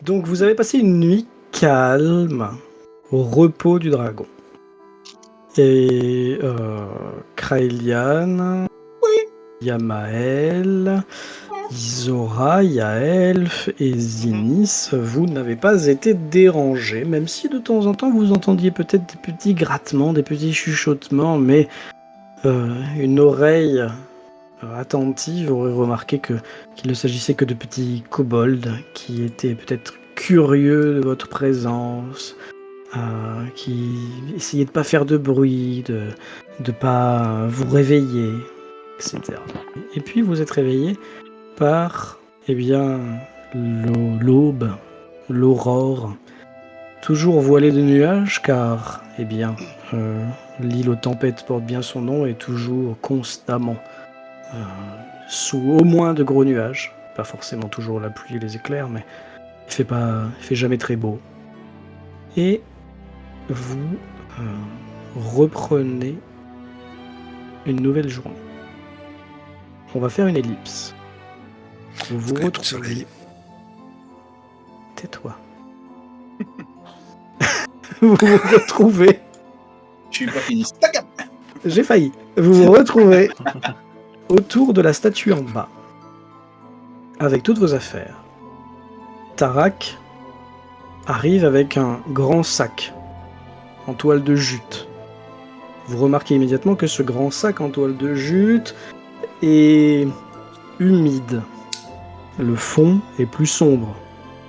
Donc vous avez passé une nuit calme au repos du dragon. Et Kraelian, Yamael, Izora, Yaelf et Zinnis, vous n'avez pas été dérangés, même si de temps en temps vous entendiez peut-être des petits grattements, des petits chuchotements, mais une oreille attentive aurait remarqué qu'il ne s'agissait que de petits kobolds qui étaient peut-être curieux de votre présence, qui essayaient de pas faire de bruit, de pas vous réveiller, etc. Et puis vous êtes réveillé par, eh bien, l'aube, l'aurore, toujours voilée de nuages, car, eh bien, l'île aux tempêtes porte bien son nom et toujours constamment sous au moins de gros nuages. Pas forcément toujours la pluie et les éclairs, mais il fait jamais très beau. Et vous reprenez une nouvelle journée. On va faire une ellipse. Vous vous retrouvez. Tais-toi. Vous vous retrouvez. Je suis pas fini. J'ai failli. Vous vous retrouvez autour de la statue en bas, avec toutes vos affaires. Tarak arrive avec un grand sac en toile de jute. Vous remarquez immédiatement que ce grand sac en toile de jute est humide. Le fond est plus sombre.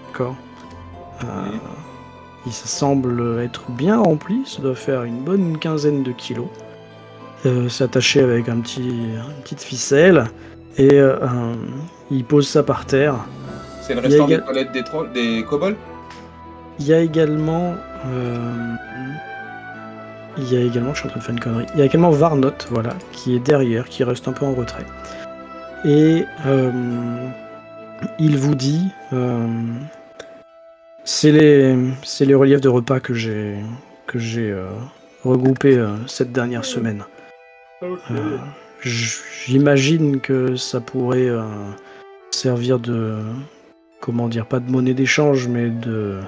D'accord. Il semble être bien rempli, ça doit faire une bonne quinzaine de kilos. C'est attaché avec une petite ficelle et il pose ça par terre. C'est le restant des toilettes des kobolds. Il y a également, je suis en train de faire une connerie. Il y a également Varnot, voilà, qui est derrière, qui reste un peu en retrait. Et il vous dit, c'est les reliefs de repas que j'ai regroupés cette dernière semaine. J'imagine que ça pourrait servir de, comment dire, pas de monnaie d'échange, mais de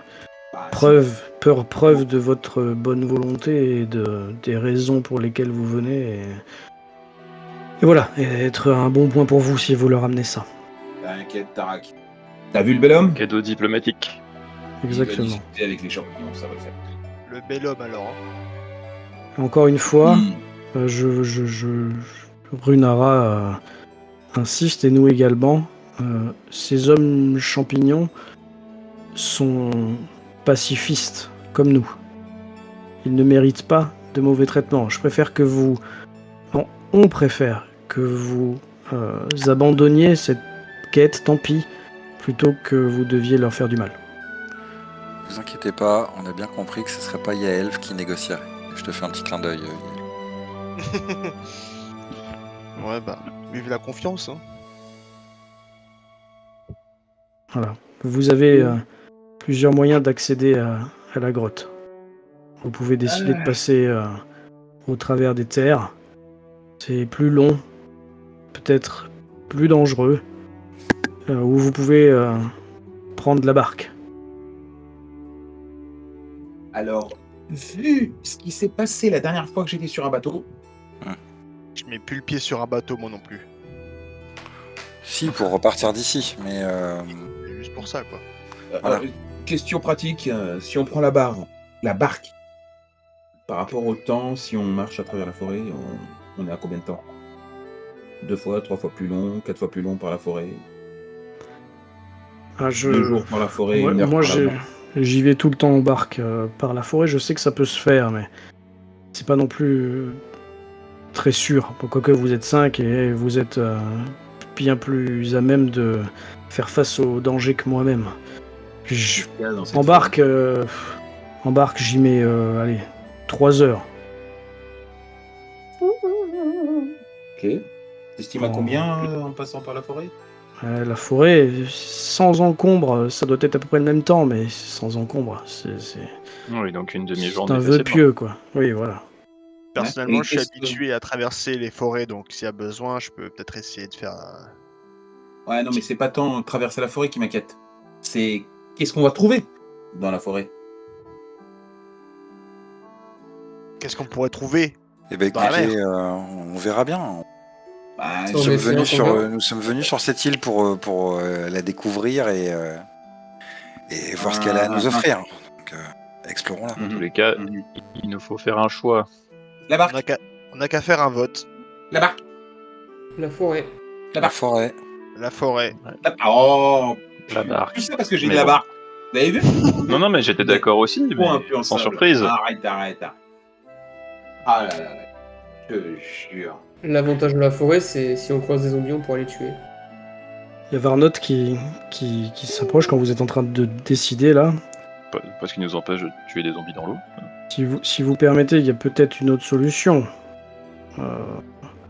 preuve de votre bonne volonté et des raisons pour lesquelles vous venez. Et voilà, et être un bon point pour vous si vous leur ramenez ça. T'inquiète, Tarak. T'as vu le bel homme ? Cadeau diplomatique. Exactement. Il va discuter avec les champignons, ça va le faire. Le bel homme alors. Encore une fois, Runara insiste, et nous également. Ces hommes champignons sont pacifistes, comme nous. Ils ne méritent pas de mauvais traitements. Je préfère que vous... Non, on préfère que vous abandonniez cette quête, tant pis, plutôt que vous deviez leur faire du mal. Ne vous inquiétez pas, on a bien compris que ce serait pas Yaelf qui négocierait. Je te fais un petit clin d'œil. Ouais, bah, vive la confiance. Hein. Voilà. Vous avez plusieurs moyens d'accéder à la grotte. Vous pouvez décider de passer au travers des terres. C'est plus long, peut-être plus dangereux. Ou vous pouvez prendre la barque. Alors, vu ce qui s'est passé la dernière fois que j'étais sur un bateau... Je mets plus le pied sur un bateau, moi non plus. Si, pour repartir d'ici, mais... C'est juste pour ça, quoi. Voilà. Question pratique, si on prend la barque, par rapport au temps, si on marche à travers la forêt, on est à combien de temps ? 2 fois, 3 fois plus long, 4 fois plus long par la forêt. 2 jours par la forêt, Ouais, 1 heure moi, par la barque. j'y vais tout le temps en barque par la forêt. Je sais que ça peut se faire, mais c'est pas non plus très sûr. Quoique vous êtes 5 et vous êtes bien plus à même de faire face aux dangers que moi-même. En barque, j'y mets 3 heures. Ok. T'estimes à combien en passant par la forêt ? La forêt, sans encombre, ça doit être à peu près le même temps, mais sans encombre, c'est Oui, donc une demi-journée. un vœu facilement. pieux, quoi. Oui, voilà. Personnellement, Ouais. je suis habitué à traverser les forêts, donc s'il y a besoin, je peux peut-être essayer de faire... Ouais, non, mais c'est pas tant traverser la forêt qui m'inquiète. C'est qu'est-ce qu'on va trouver dans la forêt? Qu'est-ce qu'on pourrait trouver? Eh ben Dans la écoutez, mer. on verra bien. Bah, Sans essayant, qu'on verra. Nous sommes venus sur cette île pour la découvrir et voir ce qu'elle a à nous offrir. Donc, explorons-la. Dans tous les cas, Mhm. il nous faut faire un choix. La barque, On n'a qu'à faire un vote. la barque, La forêt. la La barque. forêt. La forêt. Oh, La barque. tout ça parce que j'ai Mais dit la bon. barque. Vous avez vu? Non, mais j'étais d'accord aussi, mais Bon, un peu sans ensemble. surprise. Arrête. Ah là là, je te jure. L'avantage de la forêt, c'est si on croise des zombies, on pourra les tuer. Il y avait un autre qui s'approche quand vous êtes en train de décider là. Parce qu'il nous empêche de tuer des zombies dans l'eau. Si vous permettez, il y a peut-être une autre solution.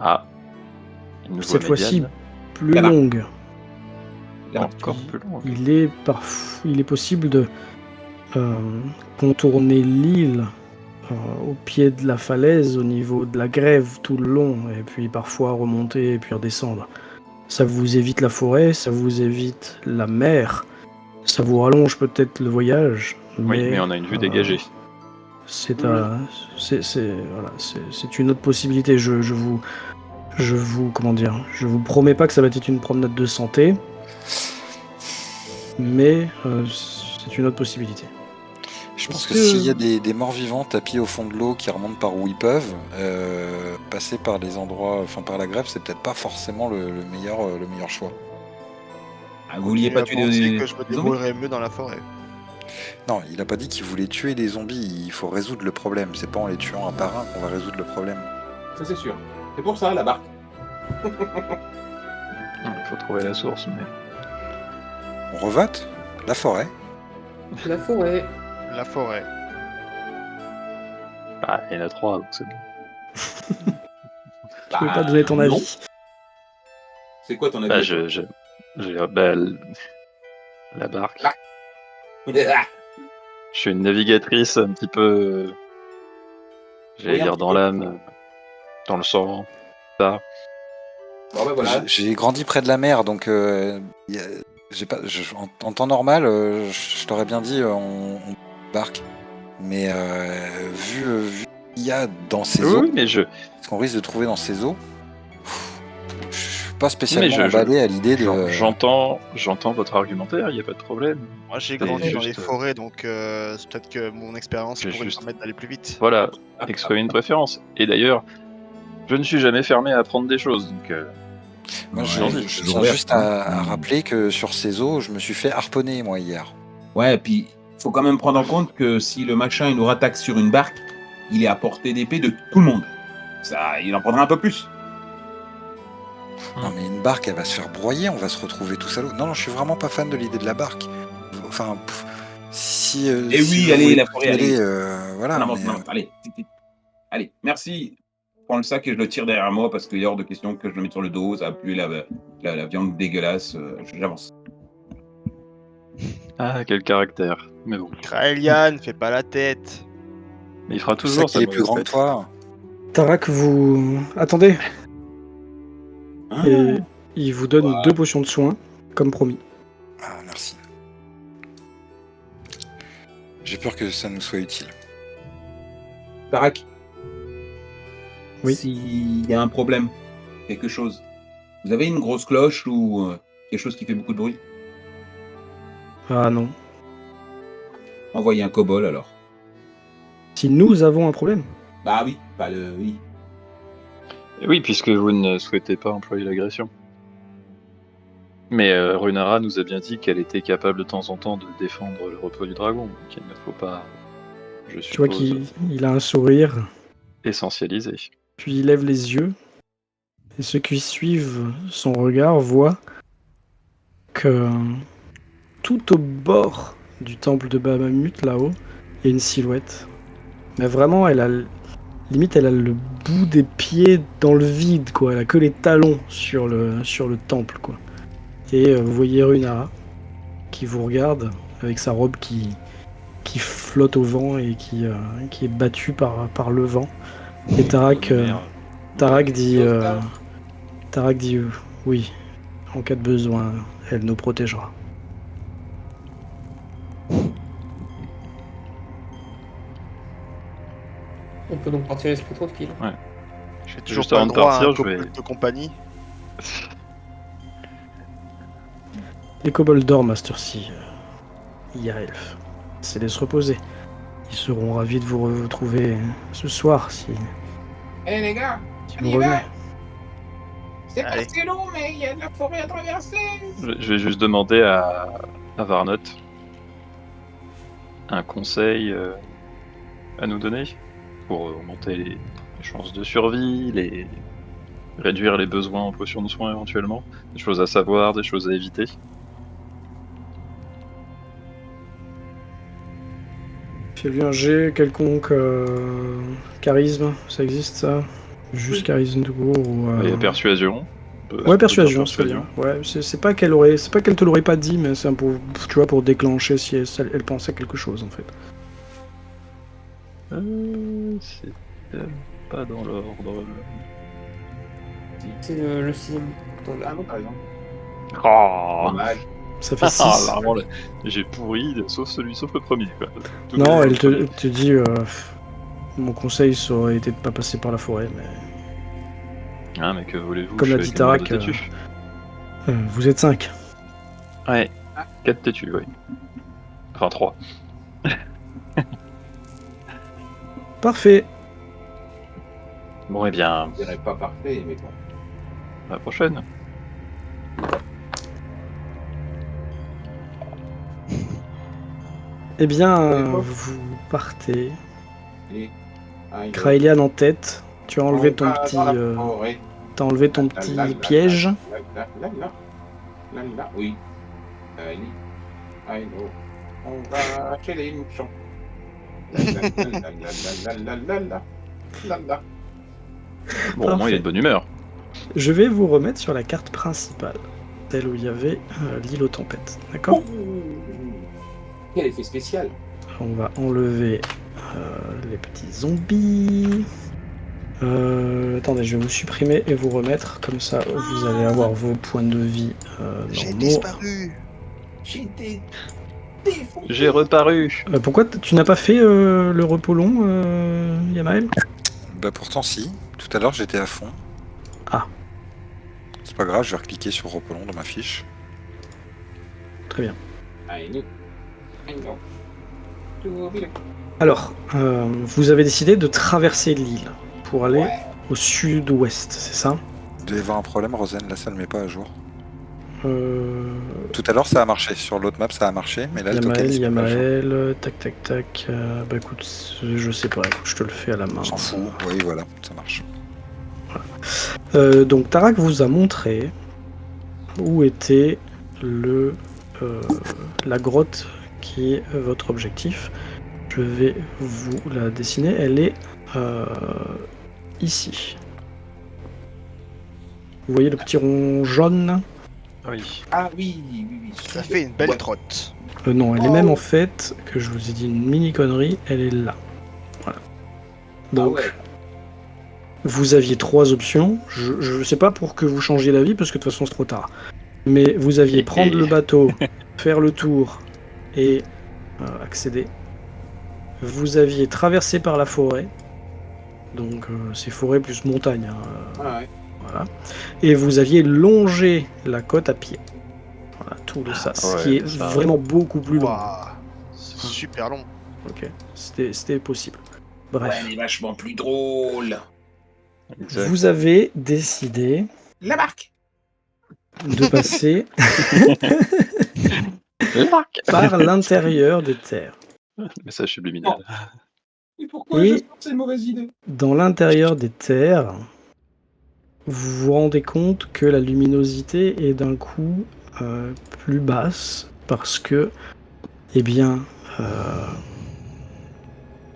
Ah. Une voie Cette fois-ci, médiane. plus Là-bas. longue. Encore plus long. Il est possible de contourner l'île au pied de la falaise, au niveau de la grève tout le long, et puis parfois remonter et puis redescendre. Ça vous évite la forêt, ça vous évite la mer, ça vous rallonge peut-être le voyage. Oui, mais on a une vue dégagée. C'est une autre possibilité. Je vous promets pas que ça va être une promenade de santé, mais c'est une autre possibilité. Je pense que Est-ce que- s'il y a des morts vivants tapis au fond de l'eau qui remontent par où ils peuvent, passer par les endroits, enfin par la grève, c'est peut-être pas forcément le meilleur choix. Ah, vous vouliez pas tuer J'ai pensé des que je me zombies? débrouillerais mieux dans la forêt. Non, il a pas dit qu'il voulait tuer des zombies, il faut résoudre le problème. C'est pas en les tuant un par un qu'on va résoudre le problème. Ça c'est sûr. C'est pour ça la barque. Il faut trouver la source, mais... On revote la forêt. La forêt. La forêt. Bah, il y en a 3, donc c'est bon. Tu peux pas donner ton non. avis. C'est quoi ton avis? Bah, la barque. Ah, Je suis une navigatrice un petit peu... J'allais Oui, un dire petit dans peu. l'âme, dans le sang. Ça. Bon bah voilà. J'ai grandi près de la mer, donc en temps normal, je t'aurais bien dit on barque. Mais vu qu'il y a dans ces eaux, Oui, mais ce qu'on risque de trouver dans ces eaux, je suis pas spécialement Mais emballé à l'idée de. j'entends votre argumentaire, il n'y a pas de problème. Moi, j'ai C'est grandi dans juste, les forêts, donc c'est peut-être que mon expérience j'ai pourrait me juste- permettre d'aller plus vite. Voilà, exprimer une préférence. Et d'ailleurs, je ne suis jamais fermé à apprendre des choses, donc... Moi, Ouais, je je tiens regarde juste ça. à rappeler que sur ces eaux, je me suis fait harponner moi hier. Ouais, puis faut quand même prendre en compte que si le machin il nous rattaque sur une barque, il est à portée d'épée de tout le monde. Ça, il en prendra un peu plus. Non mais une barque, elle va se faire broyer, on va se retrouver tous à l'eau. Non, je suis vraiment pas fan de l'idée de la barque. Enfin, si. Eh oui, vous allez, voulez la forêt, y allez. voilà. Non, mais, non, allez, allez, merci. Je prends le sac et je le tire derrière moi parce qu'il est hors de question que je le mette sur le dos. Ça va puer la viande dégueulasse. J'avance. Ah, quel caractère. Mais bon, Kraelian, fais pas la tête. mais il fera le toujours sac sa il est plus mauvaise grand que tête. toi. Tarak, vous... Attendez, Hein et il vous donne Wow. 2 potions de soins, comme promis. Ah, merci. J'ai peur que ça nous soit utile. Tarak. Oui. S'il y a un problème, quelque chose, vous avez une grosse cloche ou quelque chose qui fait beaucoup de bruit? Ah non. Envoyez un kobold alors. Si nous avons un problème, Bah oui, pas le. Oui. Et oui, puisque vous ne souhaitez pas employer l'agression. Mais Runara nous a bien dit qu'elle était capable de temps en temps de défendre le repos du dragon, donc il ne faut pas, je tu vois suppose, qu'il a un sourire, essentialiser. puis il lève les yeux, et ceux qui suivent son regard voient que tout au bord du temple de Bahamut, là-haut, il y a une silhouette. Mais vraiment, limite, elle a le bout des pieds dans le vide, quoi. Elle a que les talons sur le temple, quoi. Et vous voyez Runara qui vous regarde avec sa robe qui flotte au vent et qui est battue par le vent. Et Tarak dit oui, en cas de besoin, elle nous protégera. On peut donc partir l'esprit tranquille. J'ai toujours Juste pas avant le de droit à un partir, je vais- couple de compagnie. Les kobolds dorment à cette heure-ci, Yaelf. C'est les se reposer. Ils seront ravis de vous retrouver ce soir si Eh les gars, on vous y va. revenez. C'est pas Allez. assez long, mais il y a de la forêt à traverser. Je vais juste demander à Varnot un conseil à nous donner pour augmenter les chances de survie, réduire les besoins en potions de soins éventuellement, des choses à savoir, des choses à éviter. Fais-lui un jet quelconque charisme, ça existe ça? Juste Oui. charisme tout court ou Il y a persuasion. On peut Ouais, dire persuasion, c'est bien. Ouais, c'est pas qu'elle te l'aurait pas dit, mais c'est un pour, tu vois, pour déclencher si elle pensait quelque chose en fait. C'est pas dans l'ordre. C'est le sixième. Ah non, par exemple. Oh Dommage. Ça fait 6. Ah, vraiment, j'ai pourri, sauf le premier. Quoi. Tout Non, est elle dans le premier. te dit mon conseil ça aurait été de pas passer par la forêt, mais Ah, mais que voulez-vous? Comme je l'a suis dit avec une Tarak, horde de têtus. vous êtes 5. Ouais, 4 têtus, oui. Enfin 3. Parfait. Bon, eh bien, Je dirais pas parfait, mais bon. à la prochaine. Eh bien, Ouais, bon. vous partez. Et... Ah, il Kraelian en tête. Tu as enlevé on ton va petit, dans la forêt. t'as enlevé ton La, petit la, la, piège. La, oui. Ali, I know. On va chez les mouchons. La. Bon, au moins, il est de bonne humeur. Je vais vous remettre sur la carte principale, celle où il y avait l'île aux tempêtes. D'accord? Quel effet spécial. On va enlever les petits zombies. Attendez, je vais vous supprimer et vous remettre. Comme ça, vous allez avoir vos points de vie J'ai normaux. disparu. J'étais défoncé. J'ai reparu. Pourquoi tu n'as pas fait le repos long, Yamael? Bah pourtant si, tout à l'heure j'étais à fond. Ah. C'est pas grave, je vais recliquer sur repolon dans ma fiche. Très bien. I know. Tout bien. Alors, vous avez décidé de traverser l'île pour aller Ouais. au sud-ouest, c'est ça? Il devait y avoir un problème, Rosen, là ça ne le met pas à jour. Euh... Tout à l'heure ça a marché, sur l'autre map ça a marché, mais là le token il se met pas à jour. Yamael, tac. Bah écoute, je sais pas, je te le fais à la main. On s'en fout, oui voilà, ça marche. Donc Tarak vous a montré où était la grotte qui est votre objectif. Je vais vous la dessiner, elle est ici. Vous voyez le petit rond jaune? Oui. Ah oui. Ça fait une belle Ouais. trotte. Non, elle est même en fait, que je vous ai dit une mini connerie, elle est là. Voilà. Donc, Ah ouais. vous aviez 3 options. Je sais pas pour que vous changiez d'avis, parce que de toute façon c'est trop tard. Mais vous aviez prendre le bateau, faire le tour et accéder. Vous aviez traversé par la forêt. Donc c'est forêt plus montagne. Hein, Ah ouais. voilà. Et vous aviez longé la côte à pied. Voilà, tout le ça. Ce ouais, qui est ça- vraiment beaucoup plus long. Waouh, c'est super long. Ok, c'était possible. Bref, Ouais, mais vachement plus drôle. Exact. vous avez décidé La barque. de passer L'arc. par l'intérieur des terres. Message subliminal. Et pourquoi Et- je sens que c'est une mauvaise idée? Dans l'intérieur des terres, vous vous rendez compte que la luminosité est d'un coup plus basse parce que, eh bien,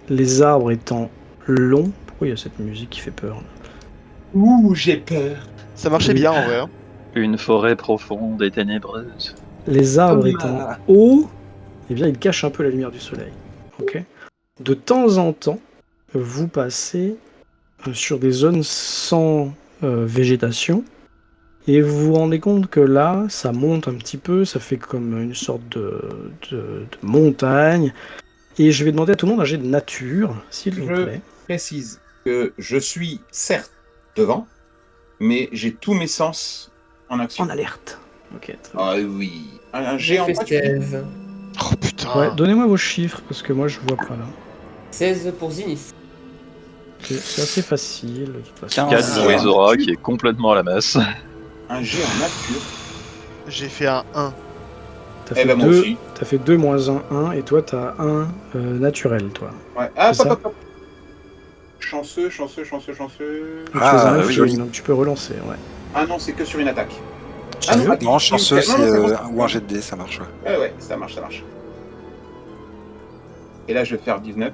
les arbres étant longs. Pourquoi il y a cette musique qui fait peur là? Ouh, j'ai peur. Ça marchait Oui. bien en vrai. Hein. Une forêt profonde et ténébreuse. Les arbres Comme étant la- hauts, eh bien, ils cachent un peu la lumière du soleil. Ok. De temps en temps, vous passez sur des zones sans végétation et vous vous rendez compte que là, ça monte un petit peu, ça fait comme une sorte de montagne. Et je vais demander à tout le monde un jet de nature, s'il vous Je- plaît. précise que je suis certes devant, mais j'ai tous mes sens en action. En alerte. Ok, très bien. Ah oui. Un géant. J'ai fait save. Oh putain. Ouais, donnez-moi vos chiffres parce que moi je vois pas là. 16 pour Zinis. Ok, c'est assez facile de toute façon. 15. 4 pour Isora qui est complètement à la masse. Un géant nature. J'ai fait un 1. T'as Eh fait, ben moi 2, aussi. t'as fait 2 moins 1, 1, et toi t'as 1 naturel, toi. Ouais. Ah, C'est ça hop. Chanceux. Et tu es Ah, un oui, elfling, joli. donc tu peux relancer, ouais. Ah non, c'est que sur une attaque. Sérieux non, Non, chanceux, non, c'est non, bon. ou un jet de dés, ça marche. Ouais. Ouais, ça marche. Et là, je vais faire 19.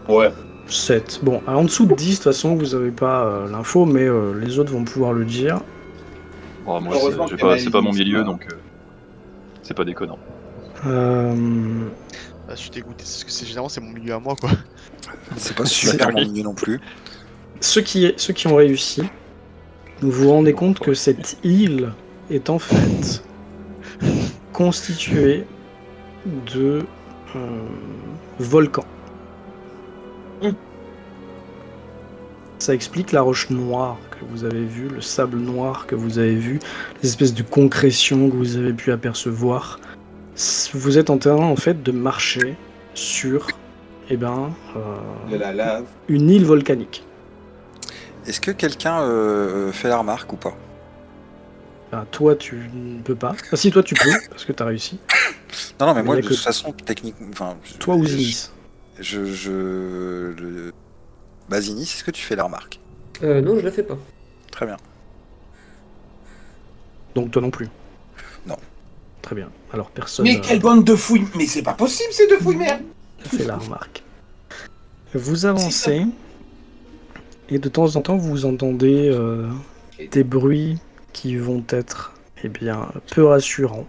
Ouais. 7. Bon, en dessous de 10, de toute façon, vous avez pas l'info, mais les autres vont pouvoir le dire. Bon, moi, Heureusement c'est qu'il y a pas mon Maëlys, milieu, là. donc c'est pas déconnant. Bah, je suis dégoûté, parce que généralement c'est mon milieu à moi quoi. C'est pas super Oui. mon milieu non plus. Ceux qui ont réussi, vous vous rendez compte que cette île est en fait constituée de volcans. Ça explique la roche noire que vous avez vue, le sable noir que vous avez vu, les espèces de concrétions que vous avez pu apercevoir. Vous êtes en train en fait de marcher sur De la lave. une île volcanique. Est-ce que quelqu'un fait la remarque ou pas? Enfin, toi tu ne peux pas. Ah si, toi tu peux, parce que tu as réussi. Non, mais Mais moi, y a de que- toute façon, techniquement... Enfin, Toi ou Zinis. Zinis, est-ce que tu fais la remarque? Non, je la fais pas. Très bien. Donc toi non plus. Non. Très bien. Alors personne Mais quelle bande de fouilles. Mais c'est pas possible, ces deux fouilles, merde. fait la remarque. Vous avancez et de temps en temps vous entendez des bruits qui vont être peu rassurants.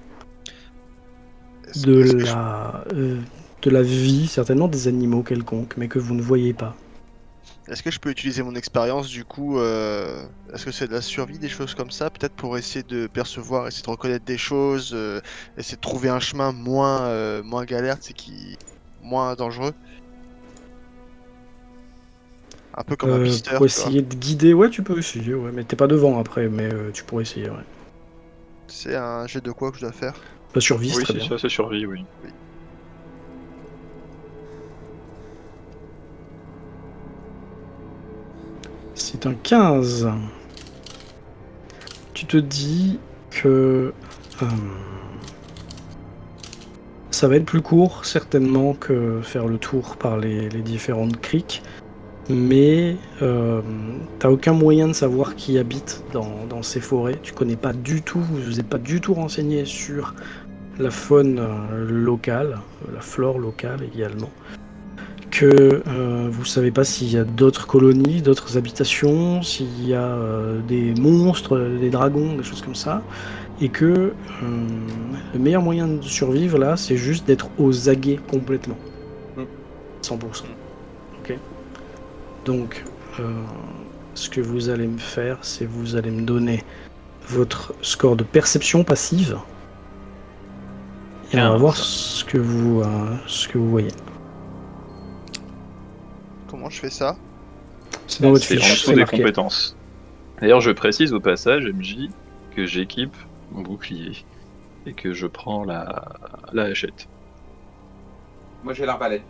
Est-ce De que la vie, certainement des animaux quelconques, mais que vous ne voyez pas. Est-ce que je peux utiliser mon expérience du coup est-ce que c'est de la survie, des choses comme ça, peut-être pour essayer de percevoir, essayer de reconnaître des choses, essayer de trouver un chemin moins galère, c'est moins dangereux. Un peu comme un pisteur, Pour tu vois. essayer de guider, ouais, tu peux essayer, ouais, mais t'es pas devant après, mais tu pourrais essayer, ouais. C'est un jet de quoi que je dois faire? La survie, c'est Oui, très c'est bien. ça, c'est survie, oui. C'est un 15. Tu te dis que ça va être plus court, certainement, que faire le tour par les différentes criques. Mais t'as aucun moyen de savoir qui habite dans ces forêts. Tu connais pas du tout, vous n'êtes pas du tout renseigné sur la faune locale, la flore locale également. Que vous savez pas s'il y a d'autres colonies, d'autres habitations, s'il y a des monstres, des dragons, des choses comme ça. Et que le meilleur moyen de survivre là, c'est juste d'être aux aguets complètement. 100%. Ok. Donc, ce que vous allez me faire, c'est vous allez me donner votre score de perception passive. Et on va 15. voir ce que vous voyez. Comment je fais ça? C'est dans votre C'est en fiche, dessous c'est des marqué. compétences. D'ailleurs, je précise au passage, MJ, que j'équipe mon bouclier et que je prends la hachette. Moi, j'ai l'arbalète.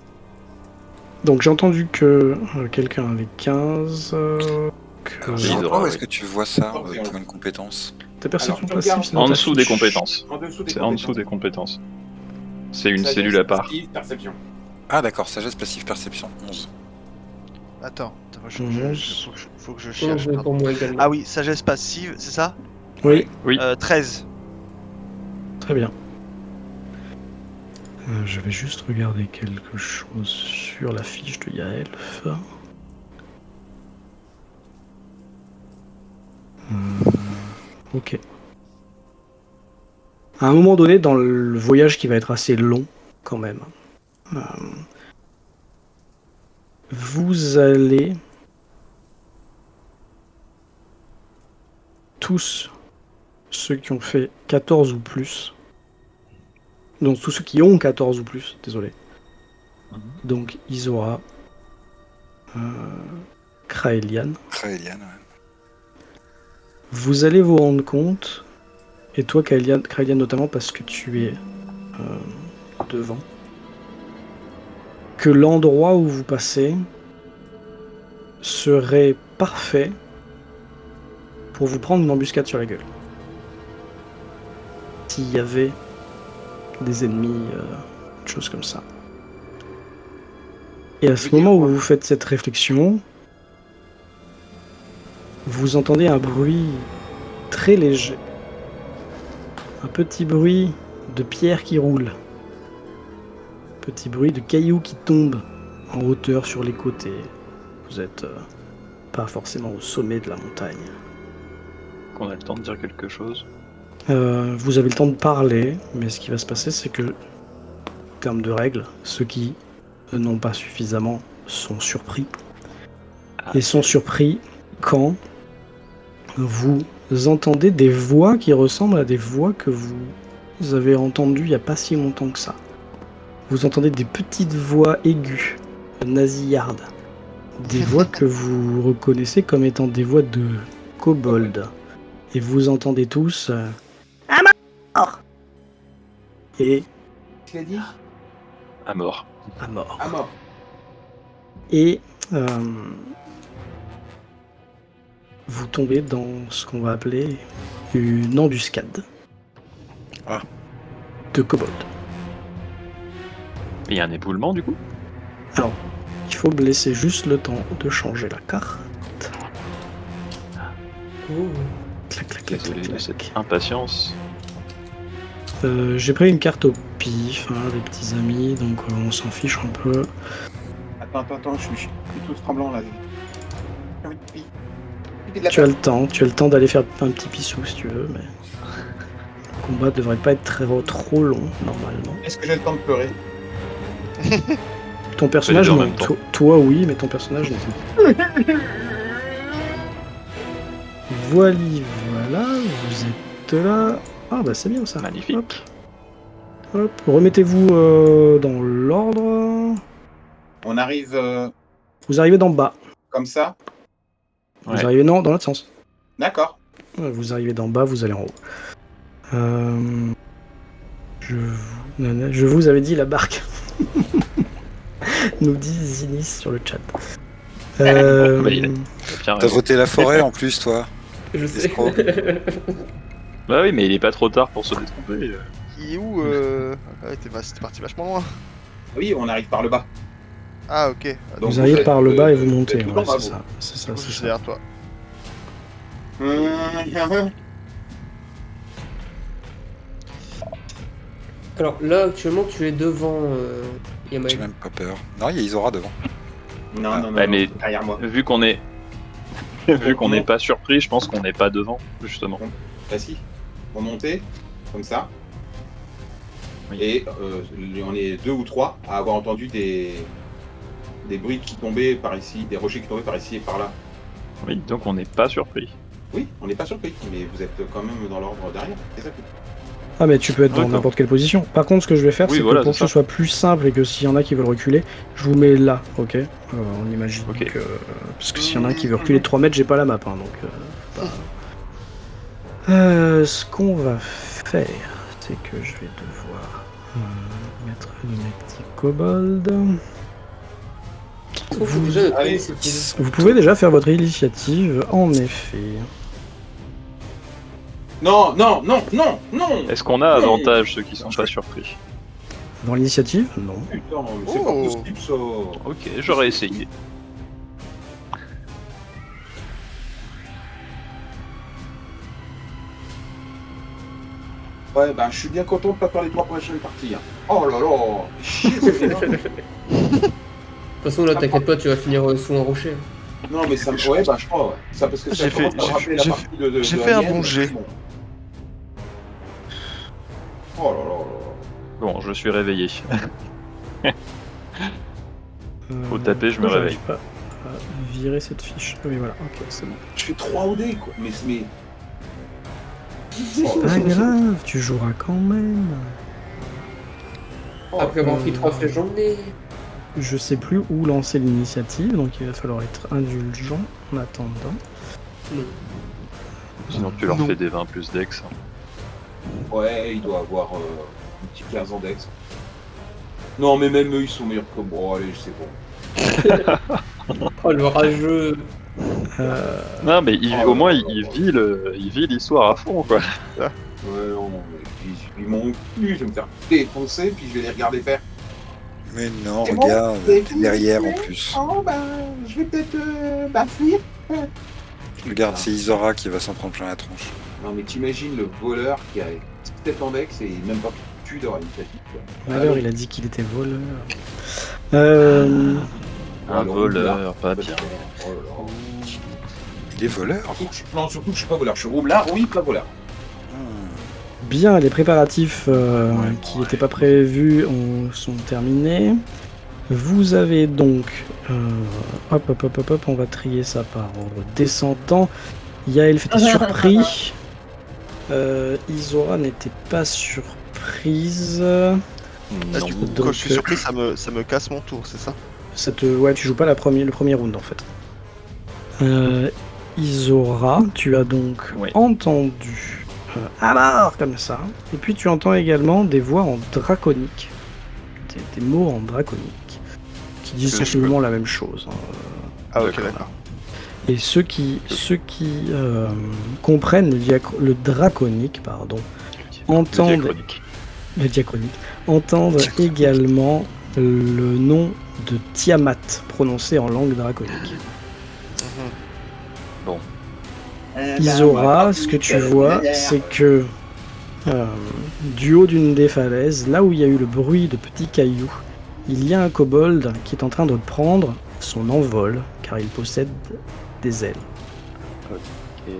Donc j'ai entendu que quelqu'un avait 15. Alors, Oui, je vois Zora, pas où oui. est-ce que tu vois ça Oh, pour une compétence? Ta perception Alors, je passive, regarde c'est dans En ta dessous des fiche. compétences. En dessous des C'est en dessous des compétences. C'est une Sagesse, cellule à part. passive, perception. Ah d'accord, sagesse passive perception, 11. Attends, faut que je 11 cherche. pardon. pour moi également. Ah oui, sagesse passive, c'est ça? Oui, Oui. 13. très bien. Je vais juste regarder quelque chose sur la fiche de Yaelf. Ok. À un moment donné, dans le voyage qui va être assez long, quand même, vous allez tous, ceux qui ont fait 14 ou plus, donc tous ceux qui ont 14 ou plus, désolé, donc Isora, Kraelian. Kraelian, ouais. Vous allez vous rendre compte, et toi Kraelian notamment parce que tu es devant, que l'endroit où vous passez serait parfait pour vous prendre une embuscade sur la gueule. S'il y avait des ennemis, des choses comme ça. Et à ce moment où vous faites cette réflexion, vous entendez un bruit très léger. Un petit bruit de pierre qui roule. Petit bruit de cailloux qui tombent en hauteur sur les côtés. Vous êtes pas forcément au sommet de la montagne. Qu'on a le temps de dire quelque chose. Vous avez le temps de parler, mais ce qui va se passer, c'est que, en termes de règles, ceux qui n'ont pas suffisamment sont surpris. Et sont surpris quand vous entendez des voix qui ressemblent à des voix que vous avez entendues il n'y a pas si longtemps que ça. Vous entendez des petites voix aiguës, nasillardes. Des voix que vous reconnaissez comme étant des voix de kobold. Et vous entendez tous à mort. Et Tu l'as dit? À mort. à mort. À mort. Et vous tombez dans ce qu'on va appeler une embuscade de kobold. Il y a un éboulement du coup. Alors, il faut me laisser juste le temps de changer la carte. Oh. Clac, clac, clac, Désolé clac, de clac. cette impatience. J'ai pris une carte au pif, des petits amis, donc on s'en fiche un peu. Attends, je suis tout tremblant là. Tu as le temps d'aller faire un petit pissou si tu veux, mais le combat devrait pas être trop long normalement. Est-ce que j'ai le temps de pleurer? Ton personnage, les deux en non. même temps. Toi, oui, mais ton personnage, non. Voilà, vous êtes là. Ah bah c'est bien ça. Magnifique. Hop. Hop. Remettez-vous dans l'ordre. On arrive Vous arrivez d'en bas. comme ça. Vous Ouais. arrivez non, dans l'autre sens. D'accord. Vous arrivez d'en bas, vous allez en haut. Je vous avais dit la barque. Nous dit Zinis sur le chat. Bah, il a- Bien T'as raison. voté la forêt en plus, toi. Je sais. Escroc. Bah oui, mais il est pas trop tard pour se détromper. Il est où Ouais, t'es parti vachement loin. Oui, on arrive par le bas. Ah, ok. Donc, Vous arrivez êtes, par le bas et vous êtes montez. tout Ouais, en bas, c'est vous. ça. C'est ça, Du coup, c'est je suis ça. derrière toi. Alors là, actuellement, tu es devant Yamael. J'ai même pas peur. Non, il y a Isora devant. Non, Bah, mais- derrière moi. Vu qu'on est. Vu qu'on n'est pas surpris, je pense qu'on n'est pas devant, justement. Bah si. On montait, comme ça. Oui. Et on est 2 ou 3 à avoir entendu des bruits qui tombaient par ici, des rochers qui tombaient par ici et par là. Oui, donc on n'est pas surpris. Oui, on n'est pas surpris, mais vous êtes quand même dans l'ordre derrière. C'est ça. Ah mais tu peux être dans D'accord. n'importe quelle position. Par contre, ce que je vais faire, Oui, c'est voilà, que pour c'est que ce ça. soit plus simple et que s'il y en a qui veulent reculer, je vous mets là, ok On imagine Ok. que... Parce que s'il y en a un qui veut reculer de 3 mètres, j'ai pas la map, hein, donc... ce qu'on va faire, c'est que je vais devoir mettre mes petits kobolds. Est-ce qu'on fait déjà notre Allez. initiative Vous pouvez déjà faire votre initiative, en effet. Non. Est-ce qu'on a avantage ceux qui sont pas surpris? Dans l'initiative, non. Putain, mais c'est Oh. pas possible ça. Ok, j'aurais essayé. Ouais, bah je suis bien content de pas faire les 3 prochaines parties. Hein. Oh là là. Chier, c'est énorme. De toute façon, là, t'inquiète pas, tu vas finir sous un rocher. Non, mais ça me. Ouais, bah je crois, ouais. Ça, parce que ça J'ai commence fait- à me j'ai- rappeler la j'ai- partie de j'ai de fait un Alien, bon jet. bon. Oh là là là. Bon, je suis réveillé. Faut Euh, taper, je me pourquoi réveille. j'arrive pas à virer cette fiche. Ah oui, voilà, ok, c'est bon. Je fais 3 OD quoi. Mais. C'est pas grave, tu joueras quand même. Oh, Après avoir pris 3 flèches dans le nez. je sais plus où lancer l'initiative, donc il va falloir être indulgent en attendant. Sinon, tu leur Non. fais des 20 plus dex. Ouais, il doit avoir un petit 15 ans d'ex. Non, mais même eux, ils sont meilleurs que moi. Bon, allez, je sais pas. Oh, le rageux. Non, mais Oh, au moins, là, il vit l'histoire à fond, quoi. Ouais, non, mais ils m'ont cul, je vais me faire défoncer, puis je vais les regarder faire. Mais non, C'est bon, regarde, c'est t'es derrière en fini. plus. Oh, bah, je vais peut-être fuir. Regarde, c'est Isora qui va s'en prendre plein la tronche. Non, mais t'imagines le voleur qui a 17 ans d'ex et même pas pu dans l'initiative. Malheur, il a dit qu'il était voleur. Un voleur, pas bien. Oh là là. Il est voleur. Non, surtout que je suis pas voleur. Je suis roublard, oui, pas voleur. Bien, les préparatifs qui n'étaient pas prévus sont terminés. Vous avez donc... hop, on va trier ça par ordre descendant. Yael était surpris. Isora n'était pas surprise. Ah, du coup, Donc, quand je suis surpris, ça me casse mon tour, c'est ça? Ouais, tu joues pas le premier round en fait. Isora, tu as donc Oui. entendu alors comme ça. Et puis tu entends également des voix en draconique. Des mots en draconique. Qui disent Que je sensiblement la même chose. Hein. Ah, ok, D'accord. d'accord. Et ceux qui comprennent le draconique, entendent le diachronique, entendent également le nom de Tiamat prononcé en langue draconique. Isora, ce que tu vois, c'est que du haut d'une des falaises, là où il y a eu le bruit de petits cailloux, il y a un kobold qui est en train de prendre son envol, car il possède des ailes. Ok.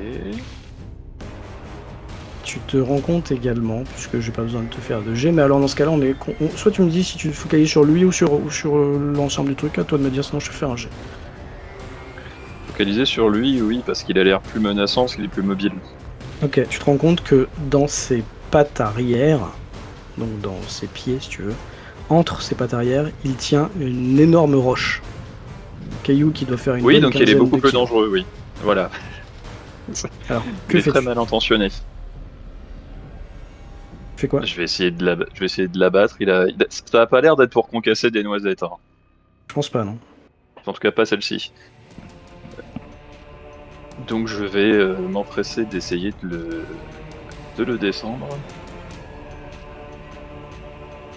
Tu te rends compte également, puisque j'ai pas besoin de te faire de jet, mais alors dans ce cas-là, soit tu me dis si tu te focalises sur lui ou sur l'ensemble du truc, à toi de me dire, sinon je te fais un jet. Focaliser sur lui, oui, parce qu'il a l'air plus menaçant, parce qu'il est plus mobile. Ok, tu te rends compte que dans ses pattes arrière, donc dans ses pieds si tu veux, entre ses pattes arrière, il tient une énorme roche. Un caillou qui doit faire une Oui, bonne donc il est quinzaine beaucoup de plus kilos. dangereux, oui. Voilà. Alors, Il que est très fais-tu? mal intentionné. Fais quoi? Je vais essayer de l'abattre. Ça a pas l'air d'être pour concasser des noisettes. Hein. Je pense pas, non. En tout cas, pas celle-ci. Donc je vais m'empresser d'essayer de le descendre.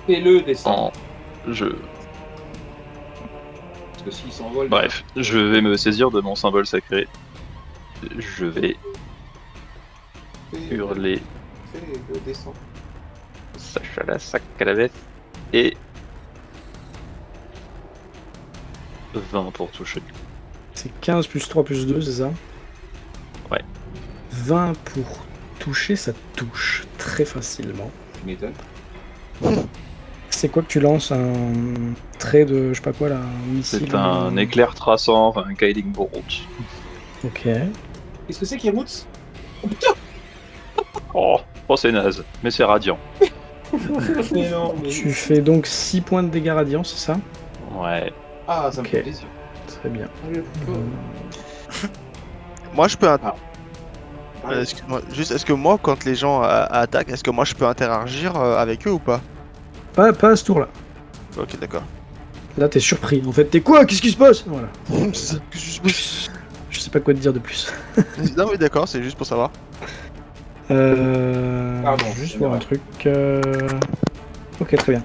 Fais-le descendre. Parce que s'il s'envole. Bref, je vais me saisir de mon symbole sacré. Je vais hurler Fais-le descendre. Sachala Sakalaveth et 20 pour toucher. C'est 15 plus 3 plus 2, c'est ça? Ouais. 20 pour toucher, ça touche très facilement. Tu m'étonnes. C'est quoi que tu lances? Un trait de, je sais pas quoi là, un missile? C'est un éclair traçant, enfin, un guiding bolt. Ok. Qu'est-ce que c'est qui Roots? Oh putain. Oh, c'est naze, mais c'est radiant. Mais non, mais... Tu fais donc 6 points de dégâts radiants, c'est ça? Ouais. Ah, ça me Ok. fait plaisir. Très bien. Moi, je peux. Ah, Excuse-moi, juste, est-ce que moi, quand les gens attaquent, est-ce que moi je peux interagir avec eux ou pas? Pas à ce tour-là. Ok, d'accord. Là, t'es surpris. En fait, t'es quoi? Qu'est-ce qui se passe? Voilà. C'est- Je sais pas quoi te dire de plus. non, mais d'accord, c'est juste pour savoir. Pardon, Juste c'est voir un vrai. truc. Ok, très bien.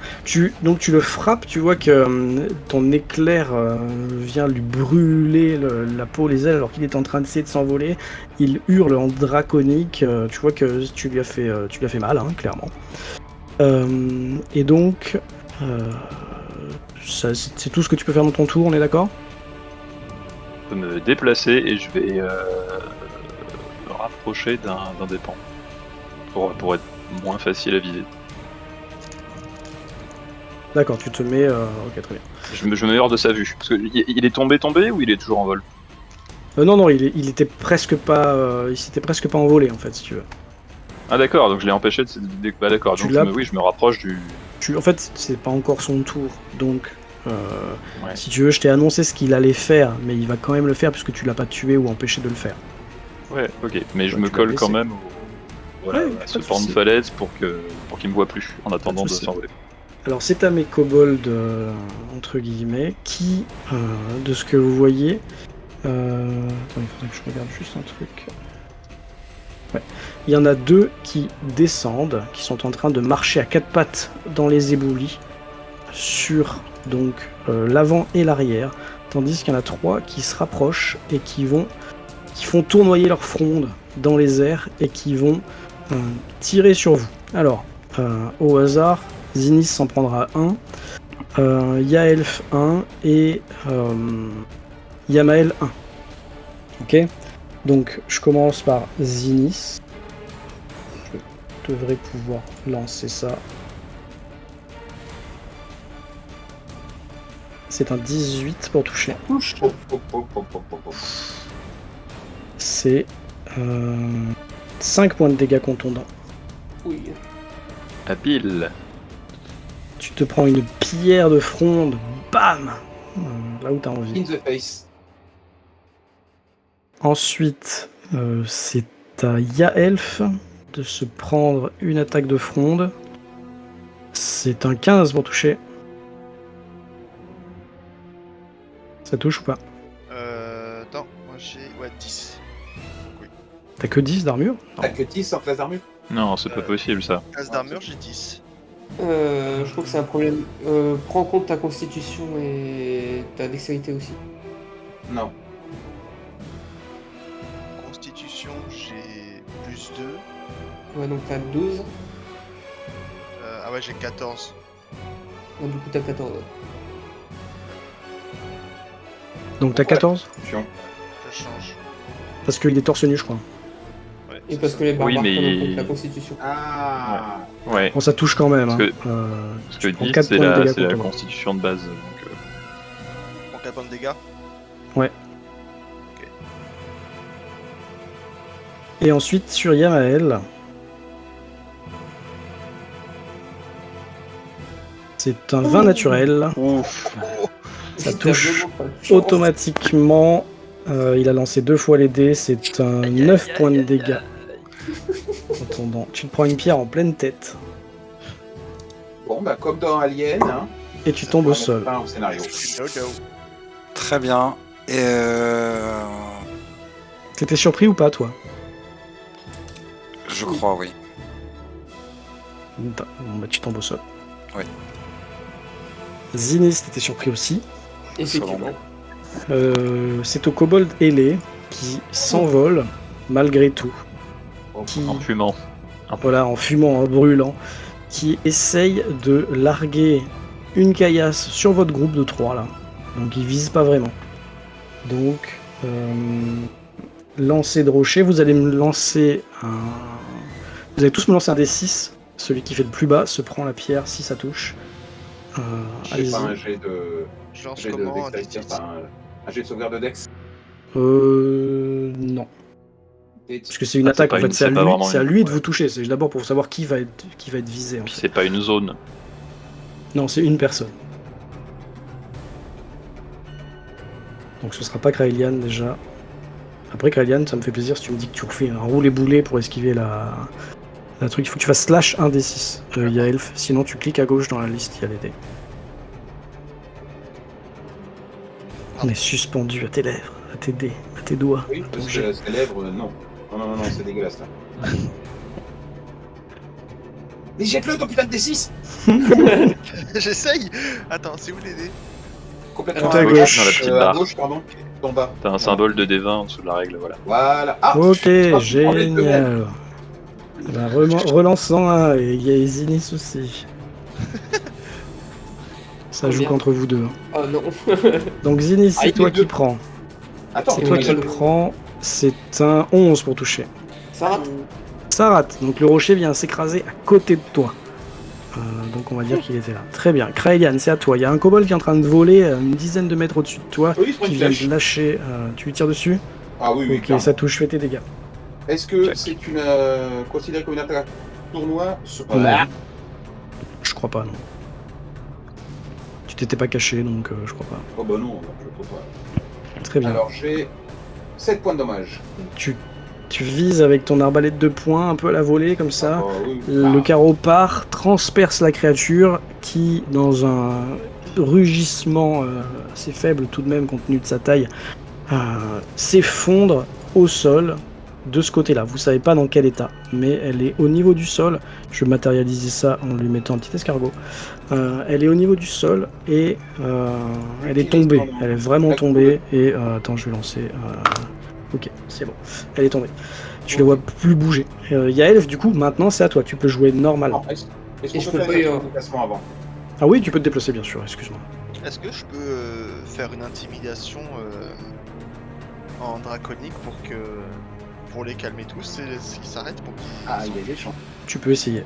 Donc tu le frappes, tu vois que ton éclair vient lui brûler la peau, les ailes, alors qu'il est en train d'essayer de s'envoler. Il hurle en draconique. Tu vois que tu lui as fait mal, hein, clairement. Et donc, c'est tout ce que tu peux faire dans ton tour, on est d'accord? Je peux me déplacer et je vais me rapprocher d'un des pans. Pour être moins facile à viser. D'accord, tu te mets... ok, très bien. Je me mets hors de sa vue. Parce que il est tombé ou il est toujours en vol? Non, il était presque pas... il s'était presque pas envolé, en fait, si tu veux. Ah d'accord, donc je l'ai empêché de... Bah d'accord, Tu donc l'as- oui, je me rapproche du... En fait, c'est pas encore son tour, donc Ouais. Si tu veux, je t'ai annoncé ce qu'il allait faire, mais il va quand même le faire puisque tu l'as pas tué ou empêché de le faire. Ouais, ok. Mais je Ouais, me tu l'as colle blessé. quand même Ouais, à ce pas de pan de souci. falaise pour qu'il me voit plus en attendant de souci. s'envoler. Alors c'est à mes kobolds, entre guillemets, qui, de ce que vous voyez... Attends, il faudrait que je regarde juste un truc. Ouais. Il y en a 2 qui descendent, qui sont en train de marcher à 4 pattes dans les éboulis, sur donc l'avant et l'arrière, tandis qu'il y en a 3 qui se rapprochent et qui font tournoyer leur fronde dans les airs et qui vont tirer sur vous. Alors, au hasard, Zinnis s'en prendra 1, Yaelf 1 et Yamael 1. Ok? Donc, je commence par Zinnis. Je devrais pouvoir lancer ça. C'est un 18 pour toucher. C'est 5 points de dégâts contondants. Oui. Habile. Tu te prends une pierre de fronde. Bam! Là où t'as envie. In the face. Ensuite, c'est à Yaelf de se prendre une attaque de fronde. C'est un 15 pour toucher. Ça touche ou pas? Attends, moi j'ai 10. T'as que 10 d'armure? Non. T'as que 10 en classe d'armure? Non, c'est pas possible ça. Classe d'armure, j'ai 10. Je crois que c'est un problème. Prends en compte ta constitution et ta dextérité aussi. Non. Constitution, j'ai plus 2. Ouais, donc t'as 12. Ah ouais, j'ai 14. Donc du coup t'as 14. Donc t'as 14? Pion. Je change. Parce qu'il est torse nu, je crois. Ouais, Et c'est parce ça. que les barbares mais- prennent en compte la constitution. Ah. Ouais. Bon, ça touche quand même. Parce Hein. Parce tu que prends 10, 4 c'est points de la, dégâts c'est la contondants. constitution de base. Donc, Je prends 4 points de dégâts. Et ensuite, sur Yamael, c'est un 20 naturel. Ouf. Ça T'as touche vraiment pas de chance. automatiquement. Il a lancé 2 fois les dés, c'est un 9 points de dégâts. Contondant. Tu te prends une pierre en pleine tête Bon, bah, comme dans Alien, hein, et tu tombes au sol. Pas au scénario. Ciao. Très bien. Et T'étais surpris ou pas, toi? je crois, oui. Bon, bah, tu tombes au sol. Oui. Zinnis, t'étais surpris aussi. Effectivement. C'est au kobold ailé qui s'envole malgré tout. Qui, En fumant. voilà, en fumant, en brûlant, qui essaye de larguer une caillasse sur votre groupe de 3 là. Donc il vise pas vraiment. Donc lancer de rocher, vous allez me lancer un. Vous allez tous me lancer un D6. Celui qui fait le plus bas se prend la pierre si ça touche. Je sais Allez-y. pas un jet de. Je lance Jet de comment un dextérité, D10? enfin, un jet de sauvegarde de Dex. Non. Parce que c'est une Ah, c'est attaque pas en fait, une- c'est à c'est pas lui, vraiment c'est à une- lui de ouais. vous toucher. C'est d'abord pour savoir qui va être visé. En Puis fait. c'est pas une zone. Non, c'est une personne. Donc ce sera pas Kraelian déjà. Après Kraelian, ça me fait plaisir si tu me dis que tu refais un roulé-boulet pour esquiver la truc. Il faut que tu fasses slash 1 des 6. Il y a elf. Sinon tu cliques à gauche dans la liste, il y a les dés. On est suspendu à tes lèvres, à tes dés, à tes doigts. Oui, à ton parce jet. que ses lèvres, non. Non, c'est dégueulasse là. Mais jette-le ton putain de D6! J'essaye. Attends, c'est où les dés? Complètement Tout à gauche. Dans la petite à barre. gauche, pardon. En bas. T'as un symbole de D20 en dessous de la règle, voilà. Voilà. Ah, Ok, putain, tu prends les deux mêmes. génial. Bah, relançant un, et il y a Zinnis aussi. Ça joue merde. contre vous deux. Oh non. Donc Zinnis, Ah, c'est il toi est qui deux. prends. Attends, C'est toi qui le- prends. C'est un 11 pour toucher. Ça rate. Ça rate. Donc le rocher vient s'écraser à côté de toi. Donc on va dire qu'il était là. Très bien. Kraelian, c'est à toi. Il y a un kobold qui est en train de voler une dizaine de mètres au-dessus de toi. Oui, il se prend Qui une vient flèche. de lâcher. Tu lui tires dessus? Ah oui, Ok, clairement. ça touche, fais tes dégâts. Est-ce que Check. c'est une considéré comme une attaque tournoi sur... Non. Je crois pas, non. Tu t'étais pas caché, donc je crois pas. Oh bah non, je peux pas. Très bien. Alors j'ai 7 points de dommage. Tu vises avec ton arbalète de poing un peu à la volée comme ça. Oui. Le carreau part, transperce la créature qui, dans un rugissement assez faible tout de même compte tenu de sa taille, s'effondre au sol de ce côté-là. Vous savez pas dans quel état, mais elle est au niveau du sol. Je vais matérialiser ça en lui mettant un petit escargot. Elle est au niveau du sol et elle est tombée. Elle est vraiment tombée. Et attends, je vais lancer. Ok, c'est bon. Elle est tombée. Tu la vois plus bouger. Yael, du coup, maintenant c'est à toi. Tu peux jouer normalement. Est-ce Et qu'on je peut peux faire pas, un déplacement avant? Ah oui, tu peux te déplacer, bien sûr. Excuse-moi. Est-ce que je peux faire une intimidation en draconique pour les calmer tous et qu'ils s'arrêtent pour qu'ils... Ah, il y a des chances. Tu peux essayer.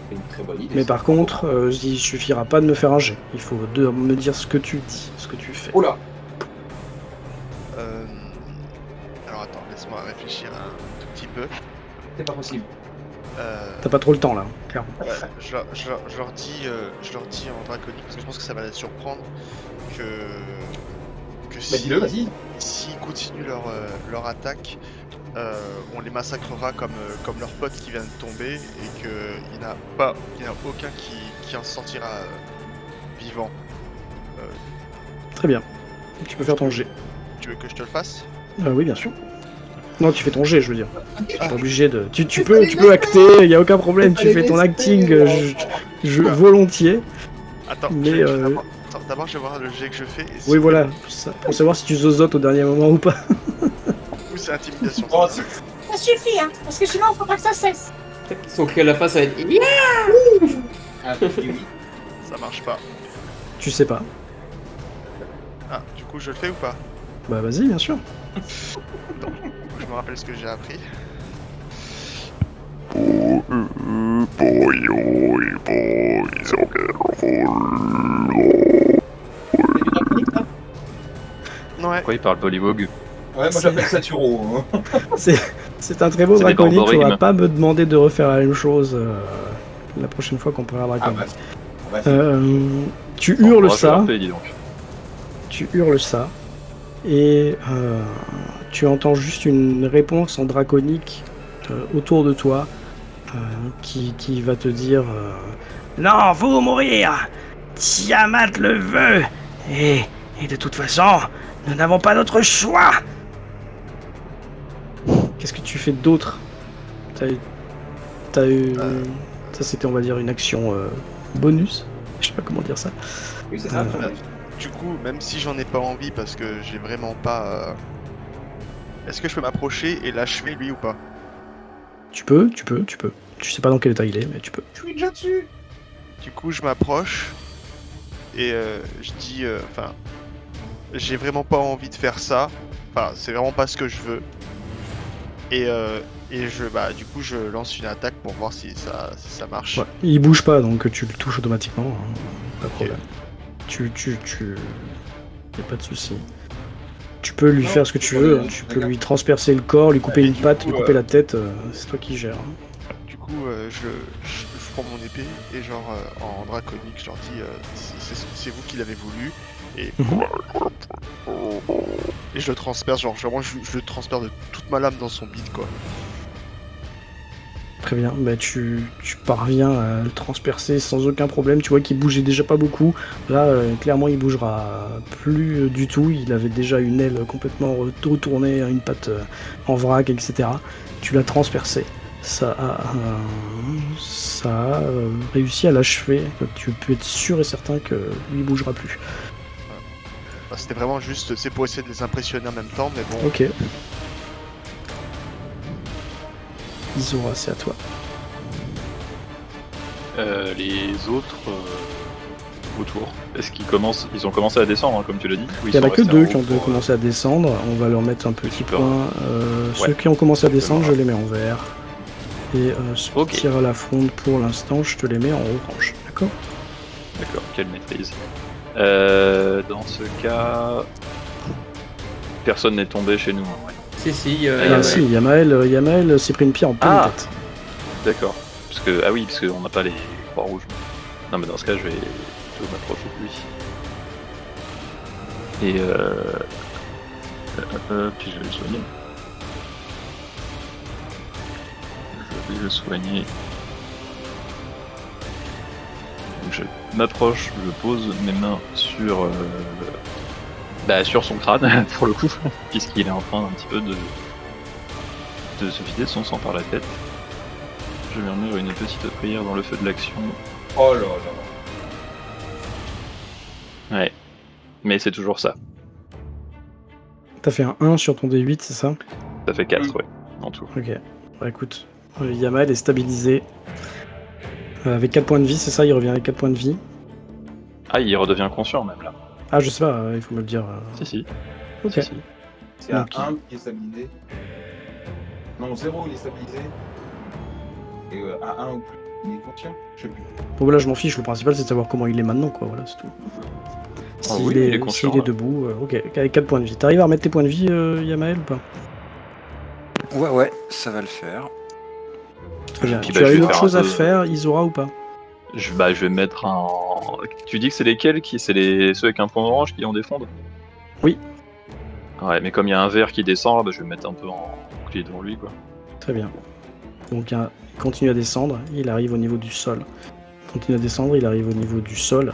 C'est une très bonne idée. Mais ça. par contre, il suffira pas de me faire un jet. Il faut me dire ce que tu dis, ce que tu fais. Oula. Alors attends, laisse-moi réfléchir un tout petit peu. C'est pas possible. T'as pas trop le temps là, clairement. Ouais, je leur dis en draconique parce que je pense que ça va les surprendre que Bah dis-le, vas-y. s'ils continuent leur attaque, on les massacrera comme leur pote qui vient de tomber et qu'il n'y en a aucun qui en sortira vivant. Très bien. Tu peux faire ton jet. Tu veux que je te le fasse? Oui, bien sûr. Non, tu fais ton jet, je veux dire. Tu es pas obligé de. Tu peux acter, il y a aucun problème. Tu fais ton acting volontier. Attends, Mais d'abord je vais voir le jet que je fais. Et si oui, voilà, pour savoir si tu zozotes au dernier moment ou pas. ou c'est intimidation. Oh, ça. Ça suffit, hein, parce que sinon, faut pas que ça cesse. Peut-être qu'ils sont créés à la face, ça va être. Yeah. Ah, oui. Ça marche pas. Tu sais pas. Ah, du coup je le fais ou pas? Bah vas-y, bien sûr. Je me rappelle ce que j'ai appris. Ouais. Pourquoi il parle polywog? Ouais, moi j'appelle ça Turo. Hein. C'est un très beau C'est des draconique. borborigmes. On va pas me demander de refaire la même chose la prochaine fois qu'on prendra un Ah draconique. bah, vas-y. Tu On hurles pourra ça. faire paix, dis donc. Tu hurles ça, et tu entends juste une réponse en draconique autour de toi qui va te dire non, vous mourir, Tiamat le veut, et de toute façon, nous n'avons pas d'autre choix. Qu'est-ce que tu fais d'autre? T'as eu... Ça c'était, on va dire, une action bonus, je sais pas comment dire ça. Oui, c'est ça. Du coup, même si j'en ai pas envie parce que j'ai vraiment pas... Est-ce que je peux m'approcher et l'achever lui ou pas? Tu peux. Tu sais pas dans quel état il est, mais tu peux. Je suis déjà dessus. Du coup, je m'approche et je dis... Enfin, j'ai vraiment pas envie de faire ça. Enfin, c'est vraiment pas ce que je veux. Et du coup, je lance une attaque pour voir si ça marche. Ouais. Il bouge pas, donc tu le touches automatiquement, hein. Pas de problème. Y a pas de souci. Tu peux lui faire ce que tu veux, hein. Tu peux lui transpercer le corps, lui couper une patte, lui couper la tête, c'est toi qui gères. Hein. Du coup, je prends mon épée et genre en draconique, je leur dis c'est vous qui l'avez voulu et et je le transperce, genre vraiment je le transperce de toute ma lame dans son bide quoi. Très bien, bah tu parviens à le transpercer sans aucun problème. Tu vois qu'il bougeait déjà pas beaucoup. Là, clairement, il bougera plus du tout. Il avait déjà une aile complètement retournée, une patte en vrac, etc. Tu l'as transpercé. Ça a réussi à l'achever. Tu peux être sûr et certain que lui bougera plus. Bah, c'était vraiment juste, c'est pour essayer de les impressionner en même temps, mais bon. Ok. Isora, c'est à toi. Les autres autour, est-ce qu'ils ont commencé à descendre, hein, comme tu l'as dit? Il y en a que deux qui ont commencé à descendre. On va leur mettre un petit Super. point. Ceux qui ont commencé à descendre, je les mets en vert. Et ceux Ok. qui tirent à la fronde, pour l'instant, je te les mets en orange. D'accord? D'accord, quelle maîtrise. Dans ce cas, personne n'est tombé chez nous. Hein, ouais. Si, Si, Yamael s'est pris une pierre en pleine Ah. tête. D'accord. Parce que, parce qu'on n'a pas les croix rouges. Non, mais dans ce cas, je vais m'approcher de lui. Et puis je vais le soigner. Je vais le soigner. Donc je m'approche, je pose mes mains sur sur son crâne pour le coup, puisqu'il est en train un petit peu de se vider de son sang par la tête. Je murmure une petite prière dans le feu de l'action. Oh là là. Ouais. Mais c'est toujours ça. T'as fait un 1 sur ton D8, c'est ça? Ça fait 4, ouais, en tout. Ok. Bah écoute, Yamael est stabilisé. Avec 4 points de vie, c'est ça? Il revient avec 4 points de vie. Ah, il redevient conscient même là. Ah, je sais pas, il faut me le dire. Si. Ok. Si. C'est à Ok. 1 qui est stabilisé. Non, 0 il est stabilisé. Et à 1 ou plus, il est conscient. Je sais plus. Bon, voilà, je m'en fiche, le principal c'est de savoir comment il est maintenant, quoi, voilà, c'est tout. S'il oui, il est conscient, s'il est là. debout, ok, avec 4 points de vie. T'arrives à remettre tes points de vie, Yamael, ou pas? Ouais, ça va le faire. Très bien. Puis, Tu je as vais une autre faire chose un à peu- faire, Isora, ou pas? Je vais mettre un. Tu dis que c'est lesquels c'est ceux avec un point orange qui en défendent? Oui. Ouais, mais comme il y a un vert qui descend, je vais me mettre un peu en bouclier devant lui, quoi. Très bien. Donc, il continue à descendre, il arrive au niveau du sol. Il continue à descendre, il arrive au niveau du sol.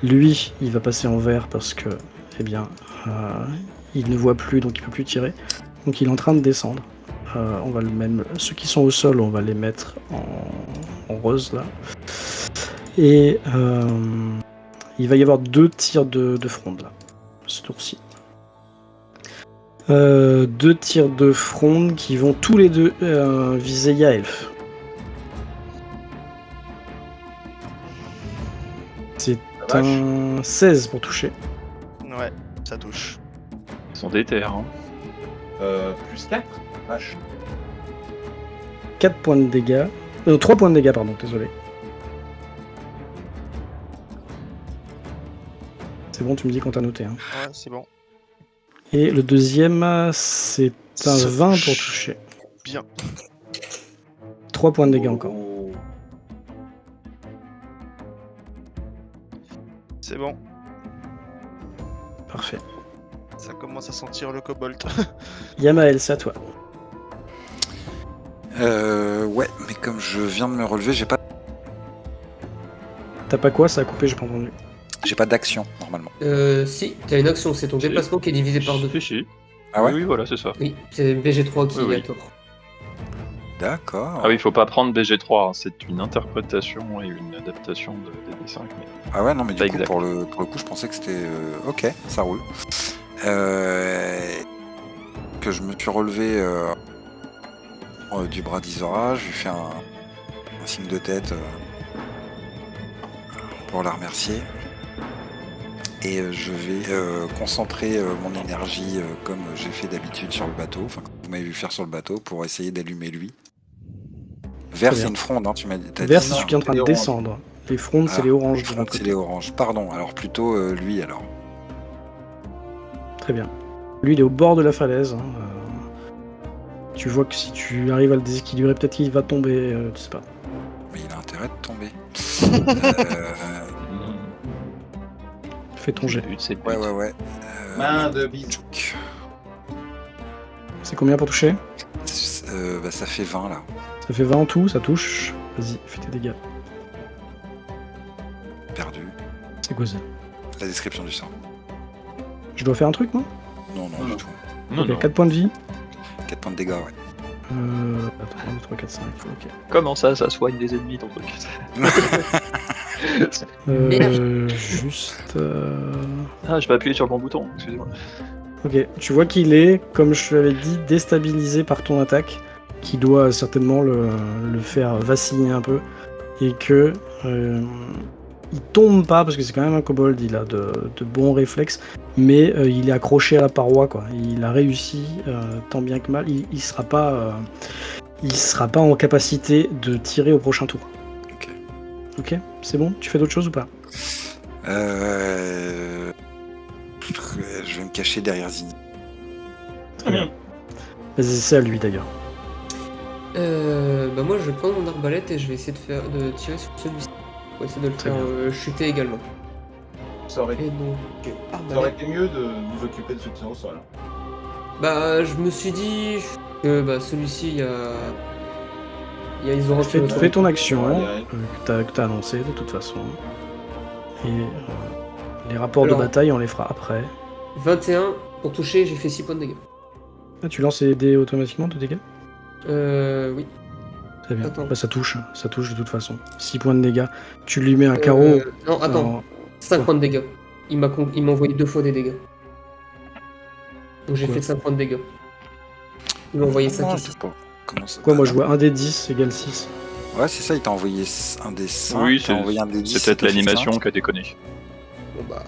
Lui, il va passer en vert parce que, eh bien, il ne voit plus, donc il peut plus tirer. Donc, il est en train de descendre. On va ceux qui sont au sol, on va les mettre en rose là. Et il va y avoir 2 tirs de fronde là, ce tour-ci. 2 tirs de fronde qui vont tous les deux viser Yaelf. C'est La vache. un 16 pour toucher. Ouais, ça touche. Ils sont déter, hein. Plus 4. Vache. 4 points de dégâts. 3 points de dégâts, pardon, désolé. C'est bon, tu me dis quand t'as noté. Hein. Ouais, c'est bon. Et le deuxième, c'est un Ça 20 touche. pour toucher. Bien. 3 points de dégâts encore. Oh. C'est bon. Parfait. Ça commence à sentir le cobalt. Yamael, c'est à toi. Ouais, mais comme je viens de me relever, j'ai pas T'as pas quoi? Ça a coupé, j'ai pas entendu. d'action normalement. Si, t'as une action, c'est ton Si. déplacement qui est divisé par 2. Si. Ah ouais? Oui, voilà, c'est ça. Oui, c'est BG3 qui Oui. est à tort. D'accord. Ah oui, il faut pas prendre BG3, hein, c'est une interprétation et une adaptation des D5. Mais... Ah ouais, non, mais Pas du coup, exact. pour le coup, je pensais que c'était... Ok, ça roule. Que je me suis relevé du bras d'Isora, je lui fais un signe de tête pour la remercier. Et je vais concentrer mon énergie comme j'ai fait d'habitude sur le bateau, enfin comme vous m'avez vu faire sur le bateau, pour essayer d'allumer lui. Vert, Très c'est bien. une fronde, hein, tu m'as dit. t'as Vert, dit c'est non, celui qui est en train c'est de les descendre. Les frondes, c'est Ah, les oranges de Fronde, l'autre c'est côté. les oranges. Pardon, alors plutôt lui alors. Très bien. Lui, il est au bord de la falaise. Hein. Tu vois que si tu arrives à le déséquilibrer, peut-être qu'il va tomber, tu sais pas. Mais il a intérêt de tomber. Fais ton jet. C'est le but. Ouais. Main de bise. tchouk. C'est combien pour toucher? Ça fait 20 là. Ça fait 20 en tout, ça touche. Vas-y, fais tes dégâts. Perdu. C'est quoi ça? La description du sort. Je dois faire un truc, moi? Non, Non. du tout. Non, Ok, non. 4 points de vie. 4 points de dégâts, ouais. Attends, 1, 2, 3, 4, 5, ok. Comment ça soigne des ennemis ton truc? Juste... Ah, je vais appuyer sur le bon bouton, excusez-moi. Ok, tu vois qu'il est, comme je te l'avais dit, déstabilisé par ton attaque, qui doit certainement le faire vaciller un peu, et que il tombe pas, parce que c'est quand même un kobold, il a de bons réflexes, mais il est accroché à la paroi, quoi. Il a réussi, tant bien que mal, il sera pas en capacité de tirer au prochain tour. Ok. Ok, c'est bon? Tu fais d'autres choses ou pas? Je vais me cacher derrière Zini. Très bien. Vas-y, c'est à lui d'ailleurs. Bah moi je vais prendre mon arbalète et je vais essayer de tirer sur celui-ci. Pour essayer de le Très faire chuter également. ça aurait, Et donc, ça aurait arbalète. été mieux de vous occuper de ceux qui sont au sol. Bah, je me suis dit que bah, celui-ci, il y a Isora qui me Fais ton action Ouais, que t'as annoncé de toute façon. Et les rapports Alors. de bataille, on les fera après. 21 pour toucher, j'ai fait 6 points de dégâts. Ah, tu lances les dés automatiquement de dégâts? Oui. Très bien. Attends. Bah, ça touche de toute façon. 6 points de dégâts. Tu lui mets un carreau. Non, attends. Alors, 5 points de dégâts. Il m'a envoyé 2 fois des dégâts. Donc j'ai Quoi fait 5 points de dégâts. Il m'a envoyé 5 Non, et je 6. sais pas. Comment ça Quoi, moi je vois 1 des 10 égale 6. Ouais, c'est ça, il t'a envoyé un des 5. Oui, t'as envoyé un des 10. c'est peut-être ça fait l'animation 5. qui a déconné. Bon bah,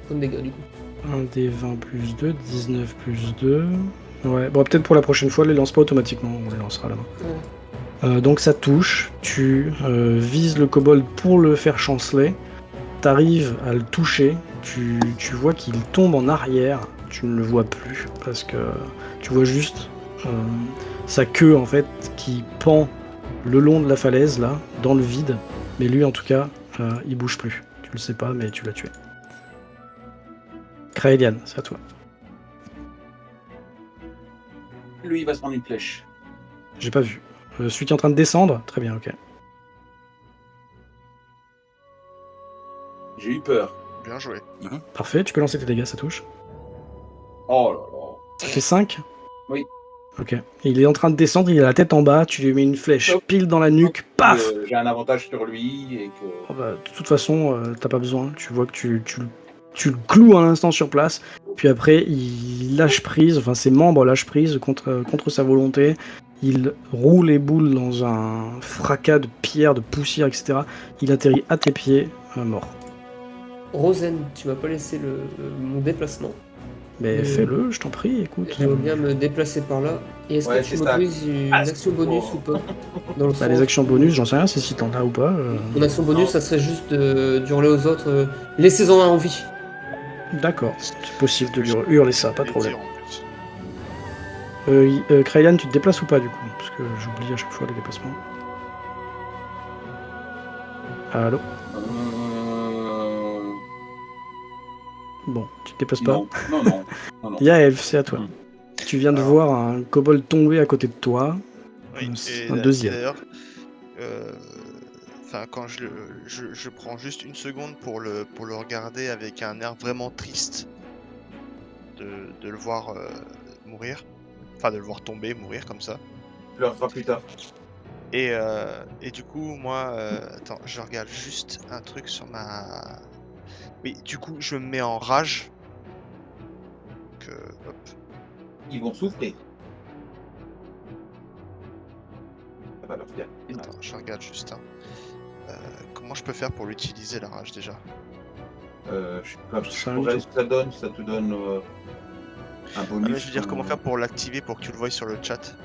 points de dégâts du coup. 1 des 20 plus 2, 19 plus 2. Ouais, bon, peut-être pour la prochaine fois, les lance pas automatiquement, on les lancera là-bas. Donc ça touche, tu vises le kobold pour le faire chanceler, t'arrives à le toucher, tu vois qu'il tombe en arrière, tu ne le vois plus, parce que tu vois juste sa queue en fait qui pend le long de la falaise là, dans le vide, mais lui en tout cas, il bouge plus. Tu le sais pas, mais tu l'as tué. Kraelian, c'est à toi. Lui, il va se prendre une flèche. J'ai pas vu. Celui qui est en train de descendre, très bien, ok. J'ai eu peur. Bien joué. Parfait, tu peux lancer tes dégâts, ça touche. Oh là là. Ça fait 5 Oui. Ok. Et il est en train de descendre, il a la tête en bas, tu lui mets une flèche Hop. pile dans la nuque, paf J'ai un avantage sur lui et que. Oh bah, de toute façon, t'as pas besoin. Tu vois que tu le cloues un instant sur place, puis après il lâche prise, enfin ses membres lâchent prise contre sa volonté. Il roule et boule dans un fracas de pierre, de poussière, etc. Il atterrit à tes pieds, mort. Rosen, tu m'as pas laissé mon déplacement. Mais fais-le, je t'en prie, écoute. Je veux bien me déplacer par là. Et est-ce Ouais, que tu c'est ça. m'autorises une Ah, action bonus oh. ou pas dans le Bah, les sens actions où- bonus, j'en sais rien, c'est si t'en as ou pas. Mon action bonus, Non. ça serait juste de hurler aux autres laissez-en un en vie. D'accord, c'est possible de lui hurler ça, pas de Les problème. tirs, en plus. Kraelian, tu te déplaces ou pas du coup? Parce que j'oublie à chaque fois les déplacements. Allô? Bon, tu te déplaces pas? Non. Yaelf, c'est à toi. Mm. Tu viens de Alors. voir un kobold tomber à côté de toi. Oui, C'est et un deuxième. d'ailleurs, quand je prends juste une seconde pour le regarder avec un air vraiment triste de le voir mourir, enfin de le voir tomber, mourir comme ça. Tu le referas plus tard. Et du coup, moi, attends, je regarde juste un truc sur ma. Oui, du coup, je me mets en rage. Hop. Ils vont souffrir. Ça va leur faire. Attends, je regarde juste. Comment je peux faire pour l'utiliser la rage déjà? Je sais pas. Ça Pour invite. ça te donne un Ah, bonus. mais je veux dire, comment faire pour l'activer pour que tu le voies sur le chat?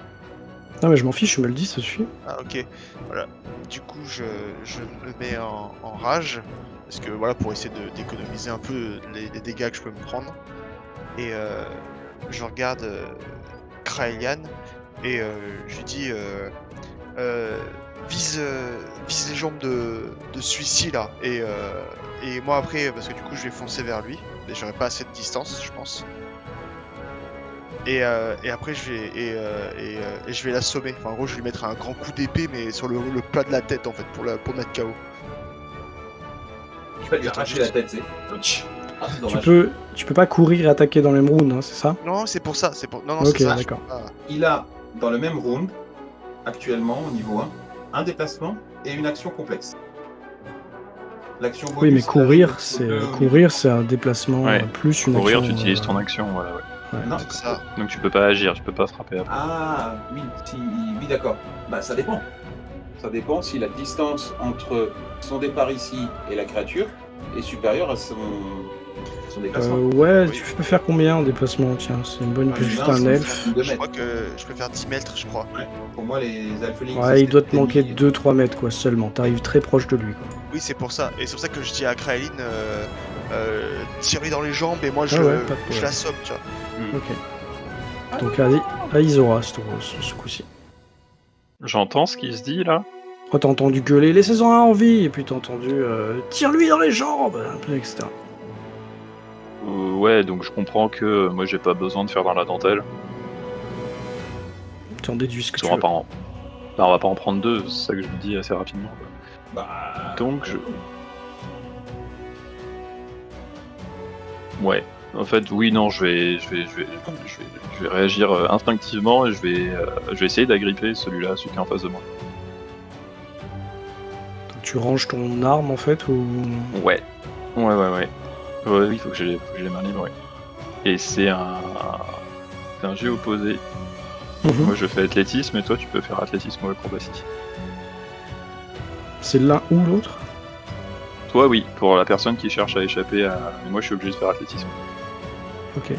Non mais je m'en fiche, je me le dis, ça suffit. Ah ok, voilà. Du coup, je me mets en rage, parce que voilà, pour essayer d'économiser un peu les dégâts que je peux me prendre. Et je regarde Kraelian et je lui dis vise les jambes de celui-ci là. Et moi après, parce que du coup je vais foncer vers lui, mais j'aurai pas assez de distance, je pense. Et après je vais l'assommer. Enfin, en gros, je vais lui mettre un grand coup d'épée, mais sur le plat de la tête en fait, pour mettre KO. Tu vas lui arracher la tête, c'est. Ah, c'est dommage. Tu peux pas courir et attaquer dans le même round, hein, c'est ça? Non, c'est pour ça. Non, Ok, c'est ça. d'accord. Il a, dans le même round, actuellement, au niveau 1, un déplacement et une action complexe. L'action bonus. Oui, mais arrive au courir, c'est un déplacement Ouais. plus une Courir, action. tu utilises ton action, voilà, ouais. Ouais. Non. C'est ça. Donc tu peux pas agir, tu peux pas frapper après. Ah, oui, oui, d'accord. Bah, ça dépend. Ça dépend si la distance entre son départ ici et la créature est supérieure à son déplacement. Ouais, Oui. tu peux faire combien en déplacement? Tiens, c'est une bonne. Ah, Juste humain, un c'est elfe. 2 Je mètres. crois que je peux faire 10 mètres, je crois. Pour moi, les alphelings. Ouais, il doit te manquer 2-3 mètres quoi seulement. T'arrives très proche de lui quoi. Oui, c'est pour ça. Et c'est pour ça que je dis à Kraelin, tire-lui dans les jambes et moi Ah ouais, pas de je problème. l'assomme, tu vois. Ok. Donc à Isora ce coup-ci. J'entends ce qui se dit là. Oh, t'as entendu gueuler, laissez-en un en vie, et puis t'as entendu tire-lui dans les jambes, etc. Ouais, donc je comprends que moi j'ai pas besoin de faire dans la dentelle. Tu en déduis ce que tu On va veux. pas en... Bah, on va pas en prendre deux, c'est ça que je me dis assez rapidement. Quoi. Bah, Donc je... Ouais, en fait, oui, non, je vais réagir instinctivement et je vais essayer d'agripper celui-là, celui qui est en face de moi. Donc, tu ranges ton arme en fait ou Ouais, ouais, il faut que j'ai les mains libres, ouais. Et c'est un jet opposé. Moi je fais athlétisme et toi tu peux faire athlétisme ou acrobatie. C'est l'un ou l'autre? Toi oui, pour la personne qui cherche à échapper à... Mais moi je suis obligé de faire athlétisme. Ok.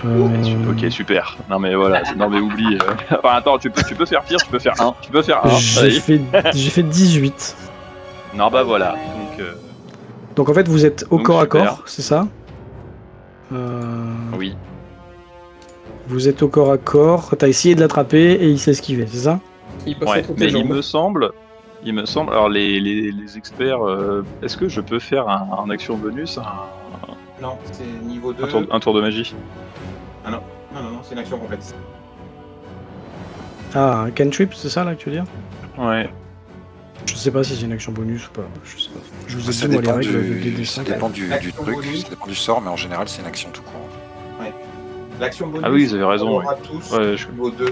Ok, super. Non mais voilà, non mais oublie. Enfin attends, tu peux faire pire, tu peux faire un. J'ai fait 18. Non bah voilà, Donc en fait vous êtes au Donc, corps à super. corps, c'est ça? oui. Vous êtes au corps à corps, t'as essayé de l'attraper et il s'est esquivé, c'est ça? Il passe Ouais, entre mais tes jambes. il me semble, alors les experts, est-ce que je peux faire un action bonus, non, c'est niveau 2. un tour de magie? Non, c'est une action complète. Ah, un cantrip, c'est ça là que tu veux dire? Ouais. Je sais pas si c'est une action bonus ou pas, je sais pas. Je vous ai Ça dit moi les dépend règles de du, DD5. ça dépend du Action truc, bonus. ça dépend du sort, mais en général c'est une action tout court. L'action bonus, Ah oui, vous avez raison, on ouais. aura tous Ouais, je- niveau 2.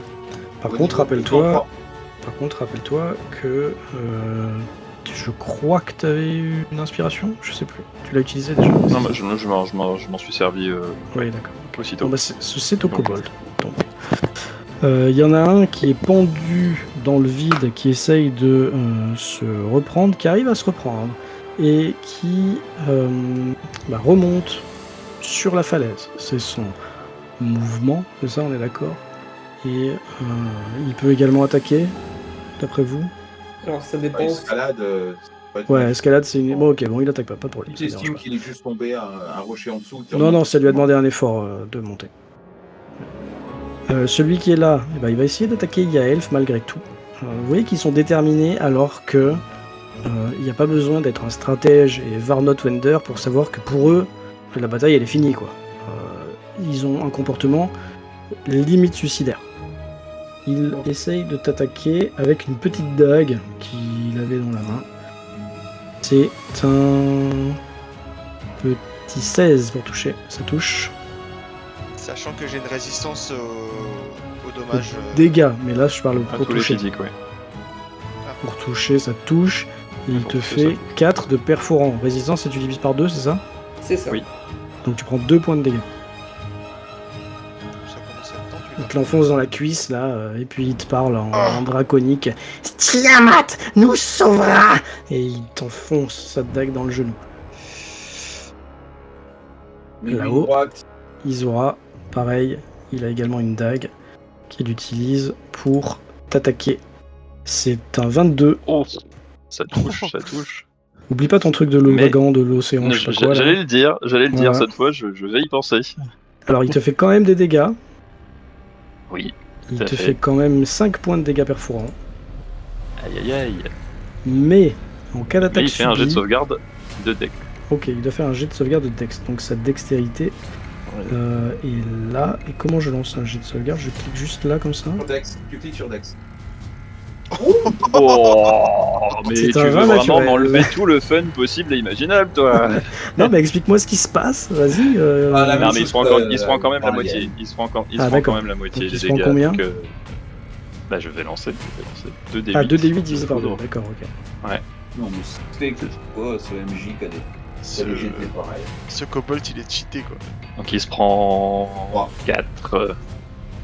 Par Au contre, niveau rappelle-toi que je crois que t'avais eu une inspiration, je sais plus. Tu l'as utilisé déjà? Non, bah, je m'en suis servi Oui, d'accord. aussitôt. Bon, bah, c'est au kobold. Il y en a un qui est pendu dans le vide, qui essaye de se reprendre, qui arrive à se reprendre, et qui remonte sur la falaise. C'est son mouvement, c'est ça, on est d'accord? Et il peut également attaquer, d'après vous? Alors ça dépend. Escalade. Ouais, escalade, c'est une... Bon, ok, bon, il attaque pas, pas de problème. Tu ça me dérange estimes pas. qu'il est juste tombé à un rocher en dessous. Non, ça lui a demandé un effort de monter. Celui qui est là, eh ben, il va essayer d'attaquer Yaelf malgré tout. Vous voyez qu'ils sont déterminés alors que il n'y a pas besoin d'être un stratège et Varnot Wender pour savoir que pour eux, la bataille elle est finie quoi. Ils ont un comportement limite suicidaire. Il essaye de t'attaquer avec une petite dague qu'il avait dans la main. C'est un petit 16 pour toucher, ça touche. Sachant que j'ai une résistance aux dommages. Dégâts, mais là je parle À pour tous les toucher. physiques, ouais. Pour toucher, ça touche. Et il Pour te toucher, fait ça touche. 4 de perforant. Résistance, et tu divises par 2, c'est ça? C'est ça. Oui. Donc tu prends 2 points de dégâts. Ça commence à être tendu, Il là. te l'enfonce dans la cuisse, là, et puis il te parle en draconique. Tiamat nous sauvera. Et il t'enfonce sa dague dans le genou. Là-haut. Isora, pareil, il a également une dague qu'il utilise pour t'attaquer. C'est un 22. Oh, ça touche. Oublie pas ton truc de l'ouragan, de l'océan, je sais pas quoi. là. J'allais le dire Voilà. cette fois, je vais y penser. Alors il te fait quand même des dégâts. Oui, Il tout à te fait. fait quand même 5 points de dégâts perforants. Aïe. Mais en cas Mais d'attaque il fait un jet de subie- sauvegarde de deck. Ok, il doit faire un jet de sauvegarde de dex, donc sa dextérité. Et là, et comment je lance un jet de sauvegarde? Je clique juste là comme ça. Sur Dex, tu cliques sur Dex. Oh, mais C'est tu un veux vin vraiment naturel. m'enlever tout le fun possible et imaginable, toi. Non, mais explique-moi ce qui se passe, vas-y. Ah, la Non, même mais il chose se prend que, quand même la dans moitié. Alien. Il se prend quand d'accord. même la moitié Donc, il des se prend dégâts. combien donc, bah, je vais lancer. 2d8. Ah, 2d8 divisé par 2, d'accord, ok. Non, mais c'est quoi ce MJ qui a des Ce- GT pareil. Ce kobold il est cheaté quoi. Donc il se prend 4.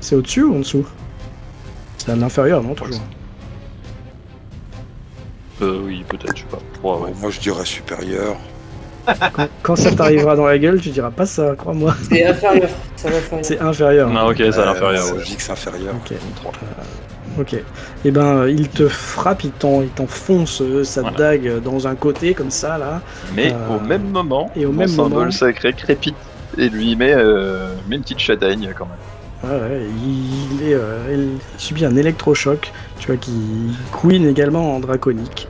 C'est au-dessus ou en dessous? C'est à l'inférieur, non, toujours? Oui, peut-être, je sais pas. 3, ouais. Moi je dirais supérieur. Quand ça t'arrivera dans la gueule, tu diras pas ça, crois-moi. C'est inférieur. Ça va inférieur. C'est inférieur. Ah, ok, c'est à l'inférieur. ouais. Je dis que c'est inférieur. Ok. Ok. Et ben, il te frappe, il t'enfonce sa Voilà. dague dans un côté, comme ça, là. Mais au même moment, et au mon même symbole moment- sacré crépite et lui met une petite châtaigne quand même. Il subit un électrochoc, tu vois, qui couine également en draconique.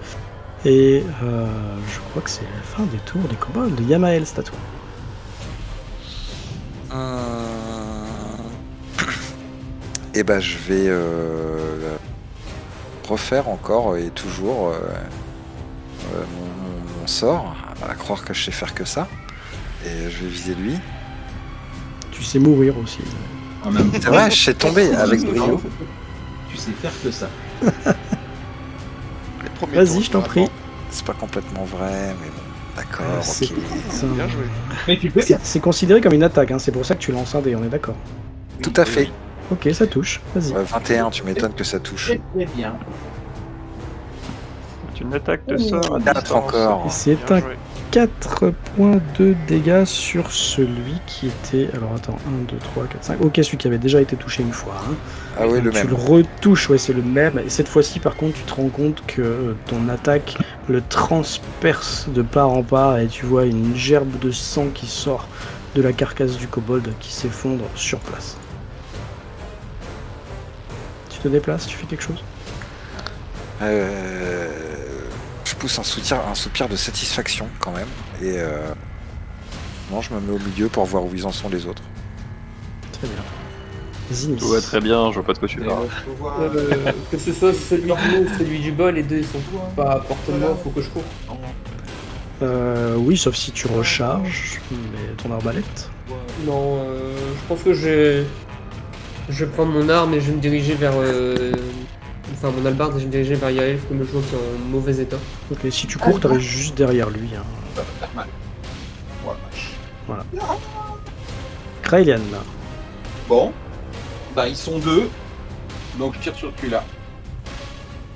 Et je crois que c'est la fin des tours des kobolds. Yamael, c'est à toi. Et bah je vais refaire encore et toujours mon sort, à croire que je sais faire que ça. Et je vais viser lui. Tu sais mourir aussi. En même C'est temps, vrai, je sais tomber avec brio. tu sais faire que ça. Les premiers Vas-y, tours, je t'en prie. vraiment. C'est pas complètement vrai, mais bon, d'accord, C'est- ok. c'est un- Bien joué. Mais tu le fais bien. c'est considéré comme une attaque, hein, c'est pour ça que tu lances un dé, on est d'accord. Tout à fait. Ok, ça touche, vas-y. 21, tu m'étonnes que ça touche. Très bien. C'est une attaque de sort. à 4 distance. encore. Et c'est Bien un joué. 4 points de dégâts sur celui qui était... Alors attends, 1, 2, 3, 4, 5... Ok, celui qui avait déjà été touché une fois. Hein. Ah oui, le Tu même. le retouches, ouais, c'est le même. Et cette fois-ci, par contre, tu te rends compte que ton attaque le transperce de part en part et tu vois une gerbe de sang qui sort de la carcasse du kobold qui s'effondre sur place. Tu te déplaces, tu fais quelque chose? Je pousse un soupir de satisfaction quand même. Et non, je me mets au milieu pour voir où ils en sont les autres. Très bien. Zinis. Tout va très bien, je vois pas de quoi tu parles. Que ce soit celui du haut ou celui du bas, les deux ils sont pas à portée de moi, faut que je cours. Oui, sauf si tu recharges, mais ton arbalète. Non, je pense que je vais prendre mon arme et je vais me diriger vers. Enfin, mon hallebarde et je vais me diriger vers Yaelf comme je vois qu'il est en mauvais état. Ok, si tu cours, t'arrives juste derrière lui. Hein. Ça va faire mal. Ouais, vache. Kraelian, Bon. Bah, ils sont deux. Donc, je tire sur celui-là.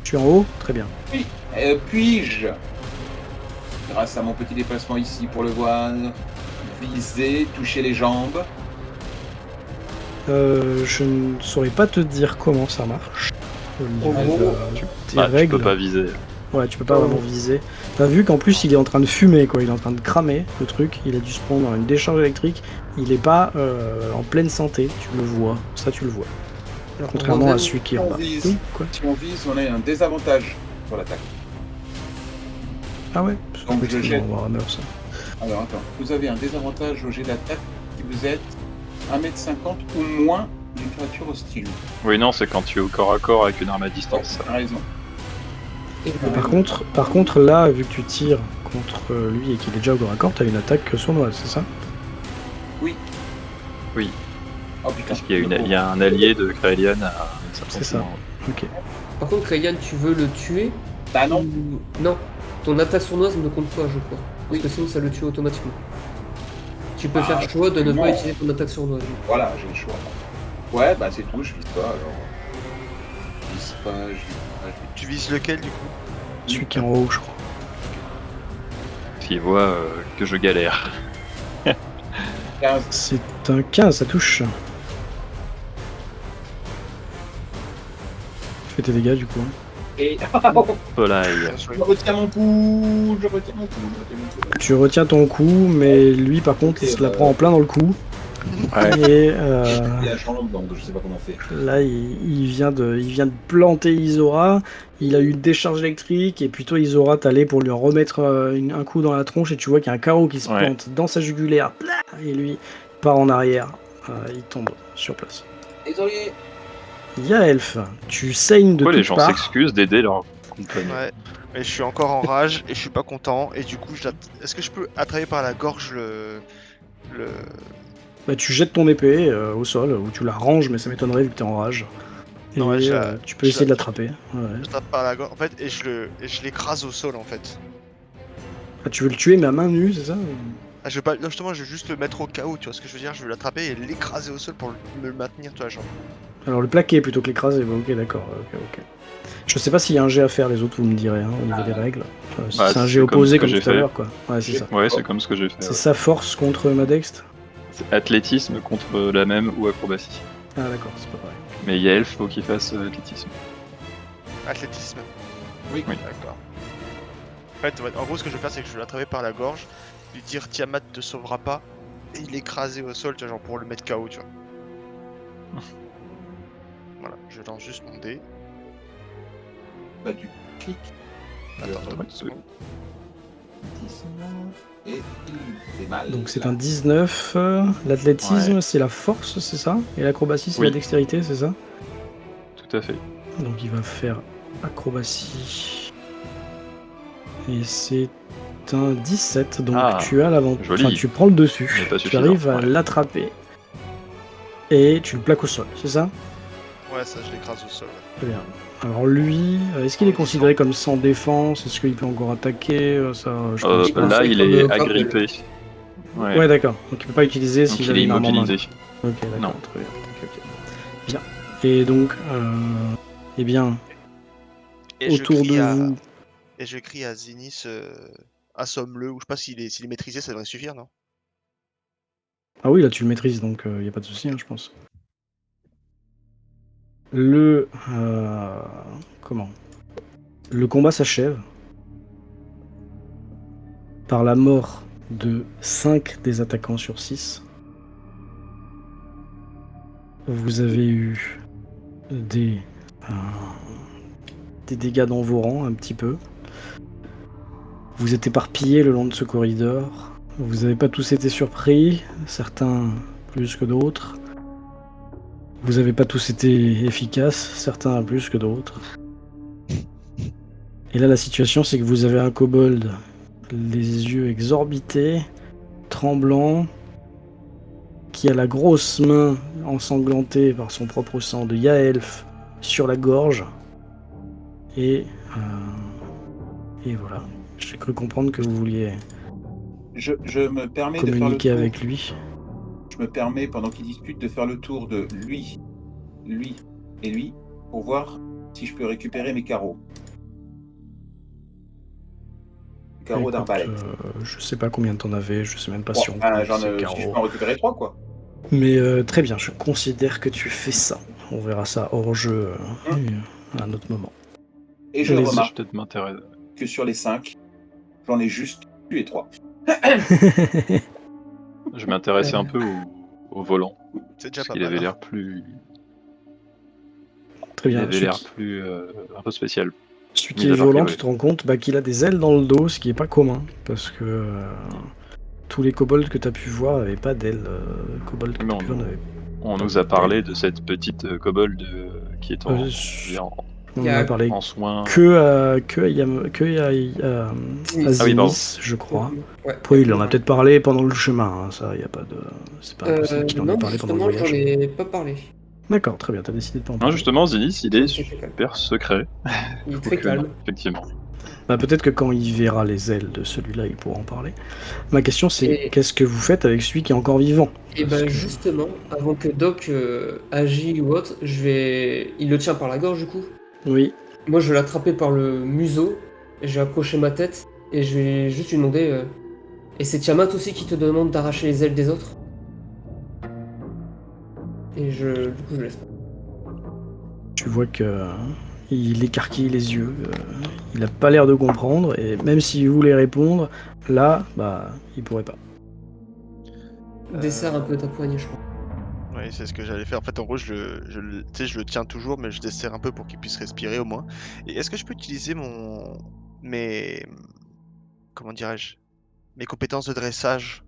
tu es en haut? Très bien. Puis-je, grâce à mon petit déplacement ici pour le voir, viser, toucher les jambes? Je ne saurais pas te dire comment ça marche. Au niveau En gros, de tes Tu règles. peux pas viser. Ouais, tu peux pas vraiment viser. T'as vu qu'en plus il est en train de fumer, quoi. Il est en train de cramer le truc. Il a dû se prendre dans une décharge électrique. Il est pas en pleine santé. Tu le vois. Ça, tu le vois. alors, Contrairement à Rosen, celui qui est en bas. vise. Oui, quoi. Si on vise, on a un désavantage sur l'attaque. Ah ouais. Donc, je C'est jette. bon, Warhammer, ça. Alors, attends. Vous avez un désavantage au jet d'attaque si vous êtes 1m50 ou moins d'une créature hostile. Oui, non, c'est quand tu es au corps à corps avec une arme à distance. T'as raison. et- Par contre, là, vu que tu tires contre lui et qu'il est déjà au corps à corps, t'as une attaque sournoise, c'est ça? Oui, Oh putain. parce qu'il y a un allié de Kraelian à C'est ça. Ok. Par contre, Krayan, tu veux le tuer Bah non. ou- Non, ton attaque sournoise ne compte pas, je crois. Parce Oui. que sinon, ça le tue automatiquement. Tu peux Ah, faire le choix de ne non. pas utiliser ton attaque sournoise. Voilà, j'ai le choix. Ouais, bah c'est tout, je vise pas alors. Je vise pas, je vise pas, Tu vises lequel du coup? Celui qui est en haut, je crois. S'il voit que je galère. 15. C'est un 15, ça touche. Fais tes dégâts du coup. Hein. Et Volaille. Bien joué. je retiens mon coup, Tu retiens ton coup, mais lui par contre il se la prend en plein dans le cou. Et Il y a jambe, donc je sais pas comment faire. là il vient de planter Isora. Il a eu une décharge électrique et puis toi Isora t'allais pour lui en remettre un coup dans la tronche et tu vois qu'il y a un carreau qui se Ouais. plante dans sa jugulaire. Et lui part en arrière. Il tombe sur place. Désolé. Yaelf, tu saignes de Pourquoi les toutes gens parts. s'excusent d'aider leur compagnon? Ouais. Mais je suis encore en rage et je suis pas content. Et du coup, est-ce que je peux attraper par la gorge le... Bah, tu jettes ton épée au sol, ou tu la ranges, mais ça m'étonnerait vu que t'es en rage. Et Non, ouais, tu peux je essayer de la- l'attraper. Ouais. Je tape par la gorge en fait et je l'écrase au sol en fait. Ah, tu veux le tuer, mais à main nue, c'est ça? Ah, je veux pas, non, justement, je veux juste le mettre au chaos, tu vois ce que je veux dire? Je veux l'attraper et l'écraser au sol pour me le maintenir, tu vois, genre. Alors, le plaquer plutôt que l'écraser. Bah, ok, d'accord. Ok. Je sais pas s'il y a un jet à faire, les autres, vous me direz, hein, au niveau des règles. Si Bah, c'est un c'est jet comme opposé ce que comme j'ai tout à fait. l'heure, quoi. Ouais, c'est ça. Ouais, c'est comme ce que j'ai fait. C'est ouais. sa force contre ma dext. C'est athlétisme contre la même ou acrobatie. Ah, d'accord, c'est pas pareil. Mais Yaelf, faut qu'il fasse athlétisme. Athlétisme. Oui. D'accord. En fait, ouais, en gros, ce que je vais faire, c'est que je vais l'attraper par la gorge, lui dire Tiamat te sauvera pas, et l'écraser au sol, tu vois, genre pour le mettre KO, tu vois. Voilà, je lance juste mon dé. Bah, tu cliques. Attends, Ouais, une seconde. 19, et il fait mal. Donc c'est un 19. L'athlétisme, Ouais. c'est la force, c'est ça? Et l'acrobatie, c'est Oui. la dextérité, c'est ça? Tout à fait. Donc il va faire acrobatie. Et c'est un 17. Donc Ah, tu as l'avantage. joli. Enfin, tu prends le dessus. Mais pas Tu suffisant, arrives à ouais. l'attraper. Et tu le plaques au sol, c'est ça? Ouais, ça, je l'écrase au sol. Très bien. Alors lui, est-ce qu'il est considéré comme sans défense? Est-ce qu'il peut encore attaquer? Ça, je pense pas. Là, il comme, est grapple. agrippé. Ouais, d'accord. Donc il peut pas utiliser Donc s'il il avait est une arme en main. immobilisé. Ok, d'accord, Non. très bien. Ok. Bien. Et donc, eh bien, Et je autour crie de à... vous. Et je crie à Zinnis, assomme-le, ou je sais pas s'il est maîtrisé, ça devrait suffire, non? Ah oui, là tu le maîtrises, donc il n'y a pas de souci, hein, je pense. Le. Comment? Le combat s'achève par la mort de 5 des attaquants sur 6. Vous avez eu des dégâts dans vos rangs, un petit peu. Vous êtes éparpillés le long de ce corridor. Vous n'avez pas tous été surpris, certains plus que d'autres. Vous n'avez pas tous été efficaces, certains plus que d'autres. Et là, la situation, c'est que vous avez un kobold, les yeux exorbités, tremblant, qui a la grosse main ensanglantée par son propre sang de Yaelf sur la gorge. Et voilà. J'ai cru comprendre que vous vouliez Je me permets de faire le communiquer tour. avec lui. Je me permets, pendant qu'ils discutent, de faire le tour de lui et lui, pour voir si je peux récupérer mes carreaux. Les carreaux Écoute, d'arbalète. je sais pas combien t'en avais, je sais même pas Bon, si on compte si ces je carreaux. peux en récupérer 3, quoi. Mais très bien, je considère que tu fais ça. On verra ça hors jeu à un autre moment. Et je Les- Ça, remarque je peut-être m'intéresser. que sur les 5, j'en ai juste tué 3. Je m'intéressais un peu au volant. C'est déjà Parce pas qu'il mal. avait Hein. l'air plus. Très Il bien. avait l'air plus. Un peu spécial. Celui Mis qui à est part volant, que, tu te rends compte qu'il a des ailes dans le dos, ce qui est pas commun, parce que tous les kobolds que tu as pu voir n'avaient pas d'ailes. Kobolds que Mais tu as pu voir n'avaient on pas nous a parlé d'ailes. de cette petite kobold qui est en, On Il y en a- a parlé en soins. que à Zinnis. Ah oui, pardon. Zinnis, je crois. Ouais. Oui, il en a peut-être parlé pendant le chemin, hein, ça, y a pas de. C'est pas impossible qu'il en ait Non, parlé pendant le justement, j'en voyage. ai pas parlé. D'accord, très bien, t'as décidé de pas en Non, parler. justement, Zinnis, il C'est est un secret calme. super secret. Il est très Quoique non, calme. effectivement. Bah, peut-être que quand il verra les ailes de celui-là, il pourra en parler. Ma question, c'est Et- qu'est-ce que vous faites avec celui qui est encore vivant? Et Parce ben que- justement, avant que Doc agit ou autre, il le tient par la gorge du coup. Oui, Moi je vais l'attraper par le museau, et je vais approcher ma tête, et je vais juste lui demander et c'est Tiamat aussi qui te demande d'arracher les ailes des autres? Et du coup je laisse. tu vois que il écarquille les yeux. Il a pas l'air de comprendre, et même s'il voulait répondre, là, bah, il pourrait pas. Desserre un peu ta poignée, je crois. Oui, c'est ce que j'allais faire. En fait, en gros, tu sais, je le tiens toujours, mais je desserre un peu pour qu'il puisse respirer au moins. Et est-ce que je peux utiliser mes, comment dirais-je, mes compétences de dressage?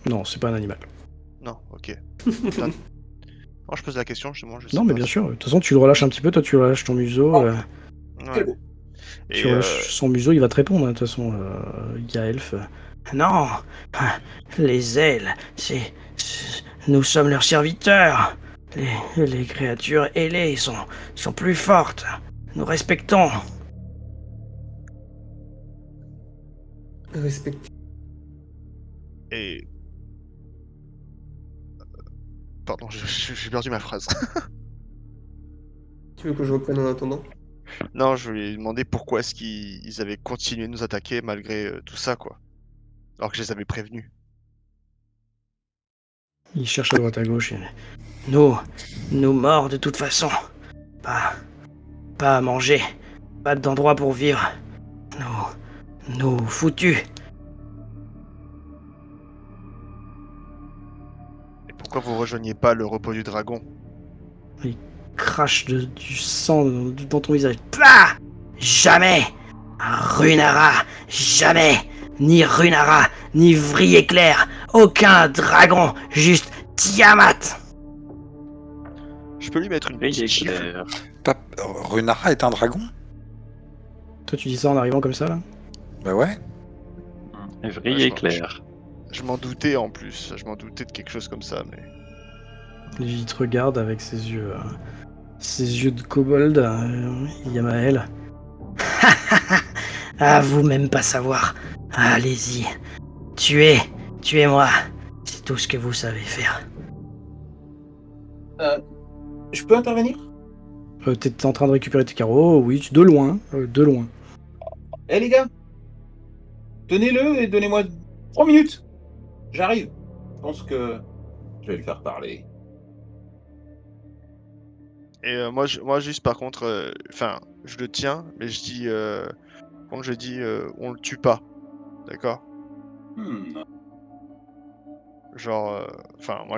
Non, c'est pas un animal. Non, ok. Putain. Non, je pose la question justement, je sais Non, mais pas. bien sûr. De toute façon, tu le relâches un petit peu, toi, tu relâches ton museau. Oh. Ouais. Tu Et relâches son museau, il va te répondre, hein, de toute façon, Yaelf. Non, les ailes, nous sommes leurs serviteurs. Les créatures ailées sont plus fortes. Nous respectons. Respecte. et pardon, j'ai perdu ma phrase. Tu veux que je reprenne en attendant? Non, je lui ai demandé pourquoi est-ce qu'ils avaient continué de nous attaquer malgré tout ça, quoi. Alors que je les avais prévenus. Il cherche à droite à gauche. Nous morts de toute façon. Pas à manger. Pas d'endroit pour vivre. Nous foutus. Et pourquoi vous rejoignez pas le repos du dragon? Il crache du sang dans ton visage. Bah! Jamais! Runara, jamais! Ni Runara, ni Vrille éclair, aucun dragon, juste Tiamat! Je peux lui mettre une Vrille petite gifle. éclair. Runara est un dragon? Toi, tu dis ça en arrivant comme ça, là? Bah ouais. Et vrille Ouais, je éclair. Je m'en doutais en plus, je m'en doutais de quelque chose comme ça, mais... Il te regarde avec ses yeux de kobold, Yamael. À vous même pas savoir. Allez-y. Tuez-moi. C'est tout ce que vous savez faire. Je peux intervenir? T'es en train de récupérer tes carreaux, oui, de loin, de loin. Eh les gars, tenez-le et donnez-moi 3 minutes. J'arrive. Je pense que je vais le faire parler. Et moi juste par contre, enfin, je le tiens, mais je dis, quand je dis, on le tue pas, d'accord? Genre, enfin, moi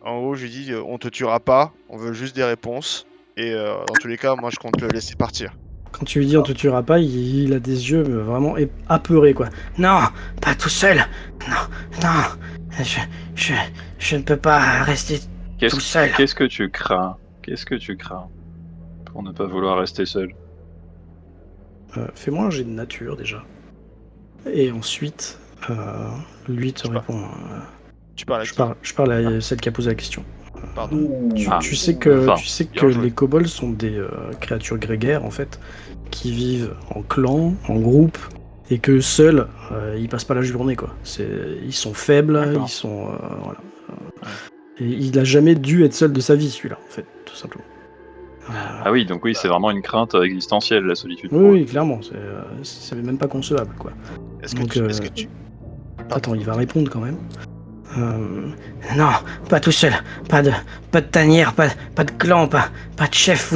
en haut, je lui dis, on te tuera pas, on veut juste des réponses, et dans tous les cas, moi je compte le laisser partir. Quand tu lui dis on te tuera pas, il a des yeux vraiment apeurés, quoi. Non, pas tout seul. Non. Je ne peux pas rester tout seul. Qu'est-ce que tu crains? Qu'est-ce que tu crains pour ne pas vouloir rester seul? Fais-moi un jet de nature, déjà. Et ensuite, lui te répond. Tu parles à Je qui? parle à celle qui a posé la question. Pardon. Tu sais que, bien joué. les kobolds sont des créatures grégaires, en fait, qui vivent en clan, en groupe, et que seuls, ils passent pas la journée, quoi. Ils sont faibles, D'accord. ils sont... voilà. Et il a jamais dû être seul de sa vie, celui-là, en fait, tout simplement. Ah oui, donc oui, c'est vraiment une crainte existentielle, la solitude. Oui, clairement, c'est même pas concevable, quoi. Est-ce que, Donc, est-ce que tu... Attends, il va répondre quand même. Non, pas tout seul. Pas de tanière, pas de clan, pas de chef.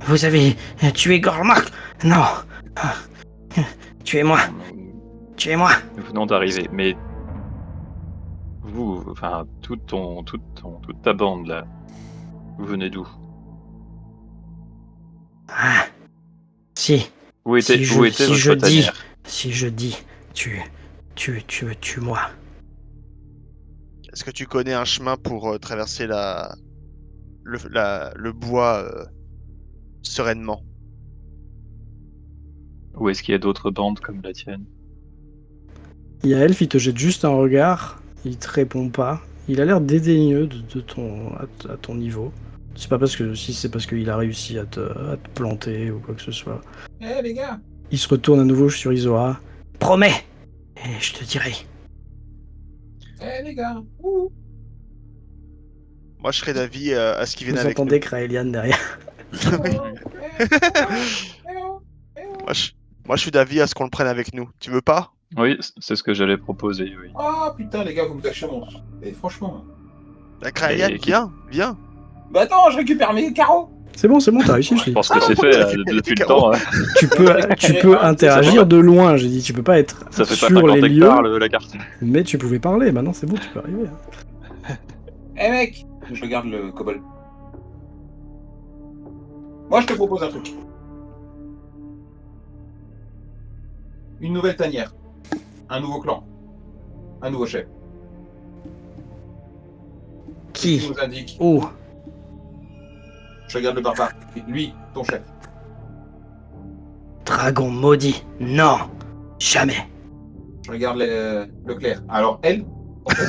Vous avez tué Gormak. Non. Tuez-moi. Tuez-moi. Nous venons d'arriver, mais vous, enfin, toute ta bande là, vous venez d'où? Ah. Si. Où était Si votre je dis, tanière? si je dis, tue-moi. Est-ce que tu connais un chemin pour traverser le bois sereinement? Où est-ce qu'il y a d'autres bandes comme la tienne? Il y a Elf, il te jette juste un regard, il te répond pas. Il a l'air dédaigneux à ton niveau. C'est pas parce qu'il a réussi à te planter ou quoi que ce soit. Eh les gars. Il se retourne à nouveau sur Isora. Promets. Et je te dirai. Eh les gars. Moi, je serais d'avis à ce qu'ils viennent Vous avec nous. entendez Kraelian derrière. Moi, je suis d'avis à ce qu'on le prenne avec nous. Tu veux pas? Oui, c'est ce que j'allais proposer, oui. Oh putain les gars, vous me tâchez mon... Et franchement... La Kraelian, Et- viens. Bah attends, je récupère mes carreaux. C'est bon, t'as réussi. Je pense que c'est fait depuis le temps. Tu peux interagir de loin, j'ai dit. Tu peux pas être Ça fait pas sur 50 les lieux, hectares la carte. mais tu pouvais parler. Maintenant, c'est bon, tu peux arriver. Eh mec. Je regarde le kobold. Moi je te propose un truc. Une nouvelle tanière. Un nouveau clan. Un nouveau chef. Qui? nous indique. Où? Je regarde le barbare. Lui, ton chef. Dragon maudit. Non. Jamais. Je regarde le clerc. Alors elle, en fait,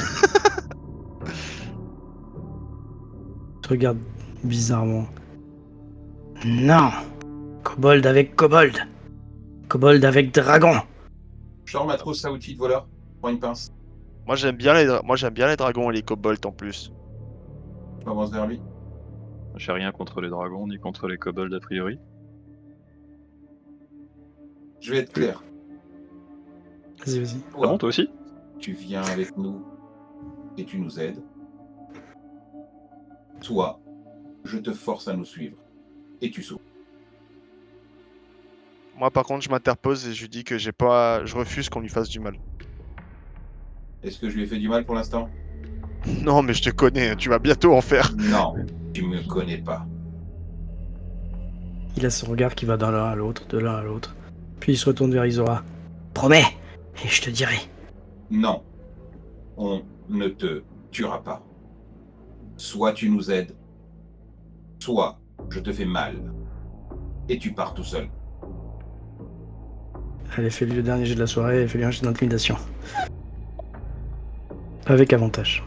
Tu regardes bizarrement. Non. Kobold avec kobold. Kobold avec dragon. je sors ma trousse à outils de voleur. Prends une pince. Moi, j'aime bien les dragons et les kobolds en plus. Je m'avance vers lui. J'ai rien contre les dragons ni contre les kobolds a priori. Je vais être clair. Vas-y. Ah bon, toi aussi? Tu viens avec nous et tu nous aides. Toi, je te force à nous suivre. Et tu souffres. Moi, par contre, je m'interpose et je lui dis que je refuse qu'on lui fasse du mal. Est-ce que je lui ai fait du mal pour l'instant? Non, mais je te connais, tu vas bientôt en faire. Non, tu me connais pas. Il a son regard qui va d'un l'un à l'autre, de l'un à l'autre. Puis il se retourne vers Isora. Promets, et je te dirai. Non, on ne te tuera pas. Soit tu nous aides, soit je te fais mal. Et tu pars tout seul. Allez, fais-lui le dernier jet de la soirée et fais-lui un jet d'intimidation. Avec avantage.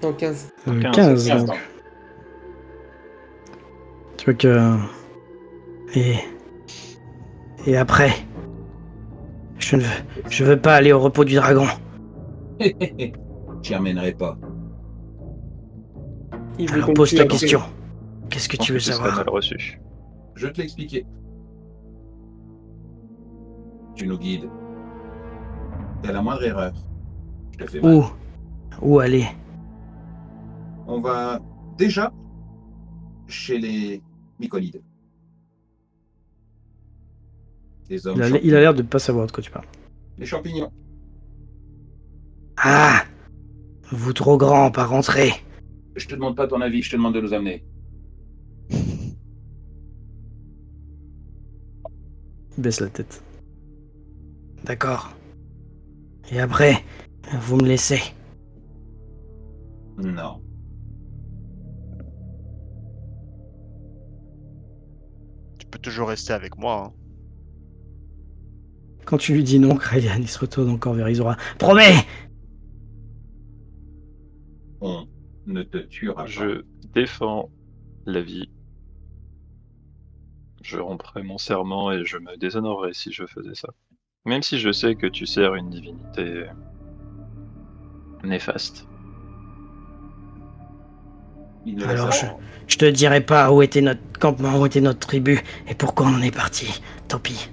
Non, 15. 15, 15 15 donc. Tu vois que... Et après, je veux pas aller au repos du dragon. J'y amènerai pas. Il veut Alors qu'on pose tue ta après. question. Qu'est-ce que Je pense tu veux que ce serait savoir? mal reçu. Je vais te l'expliquer. Tu nous guides. Et à la moindre erreur, je te fais mal. Où aller? On va déjà chez les myconides. Les hommes il a champignons. l'air de pas savoir de quoi tu parles. Les champignons. Ah! Vous trop grand, pas rentrer. Je te demande pas ton avis, je te demande de nous amener. Il baisse la tête. D'accord. Et après, vous me laissez. Non. Tu peux toujours rester avec moi. Hein. Quand tu lui dis non, Krailian, il se retourne encore vers Isora. Promets! On ne te tuera pas. Je défends la vie. Je romprai mon serment et je me déshonorerais si je faisais ça. Même si je sais que tu sers une divinité néfaste. Il ne Alors, laissera pas. je te dirai pas où était notre campement, où était notre tribu, et pourquoi on en est parti. Tant pis.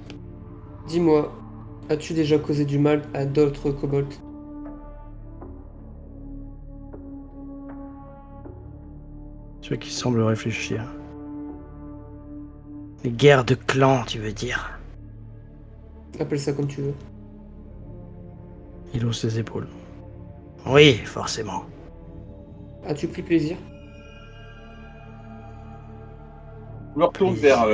Dis-moi, as-tu déjà causé du mal à d'autres kobolds? Tu vois qu'il semble réfléchir. Les guerres de clans, tu veux dire? Appelle ça comme tu veux. Il hausse ses épaules. Oui, forcément. As-tu pris plaisir? Je me retourne vers...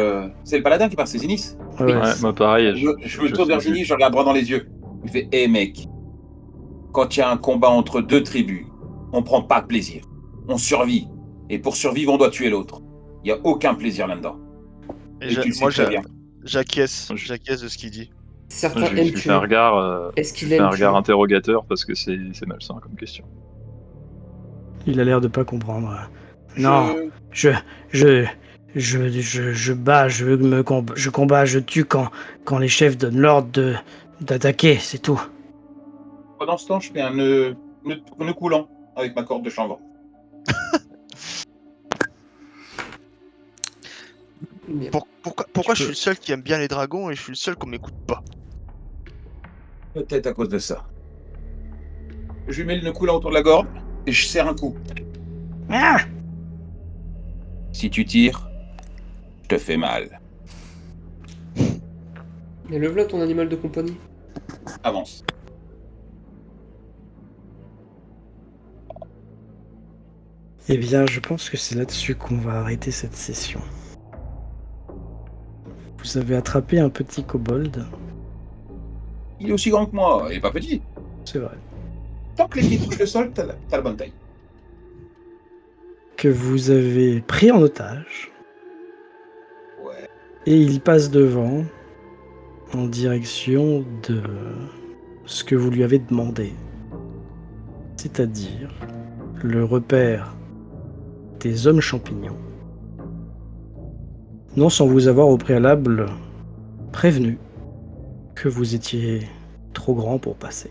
C'est le paladin qui part, c'est Zinis. Ouais, Ouais, moi pareil. Je me tourne vers Zinis, je regarde droit dans les yeux. Il fait « Hé mec, quand il y a un combat entre deux tribus, on prend pas de plaisir. On survit. Et pour survivre, on doit tuer l'autre. Il n'y a aucun plaisir là-dedans. Et Et tu le sais moi, très bien. j'acquiesce Je- de ce qu'il dit. Certains Je aiment lui tuer. fais un regard, Est-ce je qu'il lui fais un aime regard tuer? interrogateur parce que c'est malsain comme question. il a l'air de pas comprendre. Non, je bats, je combats, je tue quand les chefs donnent l'ordre d'attaquer, c'est tout. Pendant ce temps, je fais un nœud coulant avec ma corde de chanvre. Bien. Pourquoi je suis le seul qui aime bien les dragons et je suis le seul qu'on m'écoute pas? Peut-être à cause de ça. Je lui mets le nœud coulant autour de la gorge et je serre un coup. Ah! Si tu tires, je te fais mal. Mais le voilà ton animal de compagnie. Avance. Eh bien, je pense que c'est là-dessus qu'on va arrêter cette session. Vous avez attrapé un petit kobold, Il est aussi grand que moi, il est pas petit. c'est vrai, Tant que les pieds touchent le sol, t'as la bonne taille. que vous avez pris en otage, Ouais. et il passe devant en direction de ce que vous lui avez demandé, c'est-à-dire le repère des hommes champignons, non sans vous avoir au préalable prévenu que vous étiez trop grand pour passer.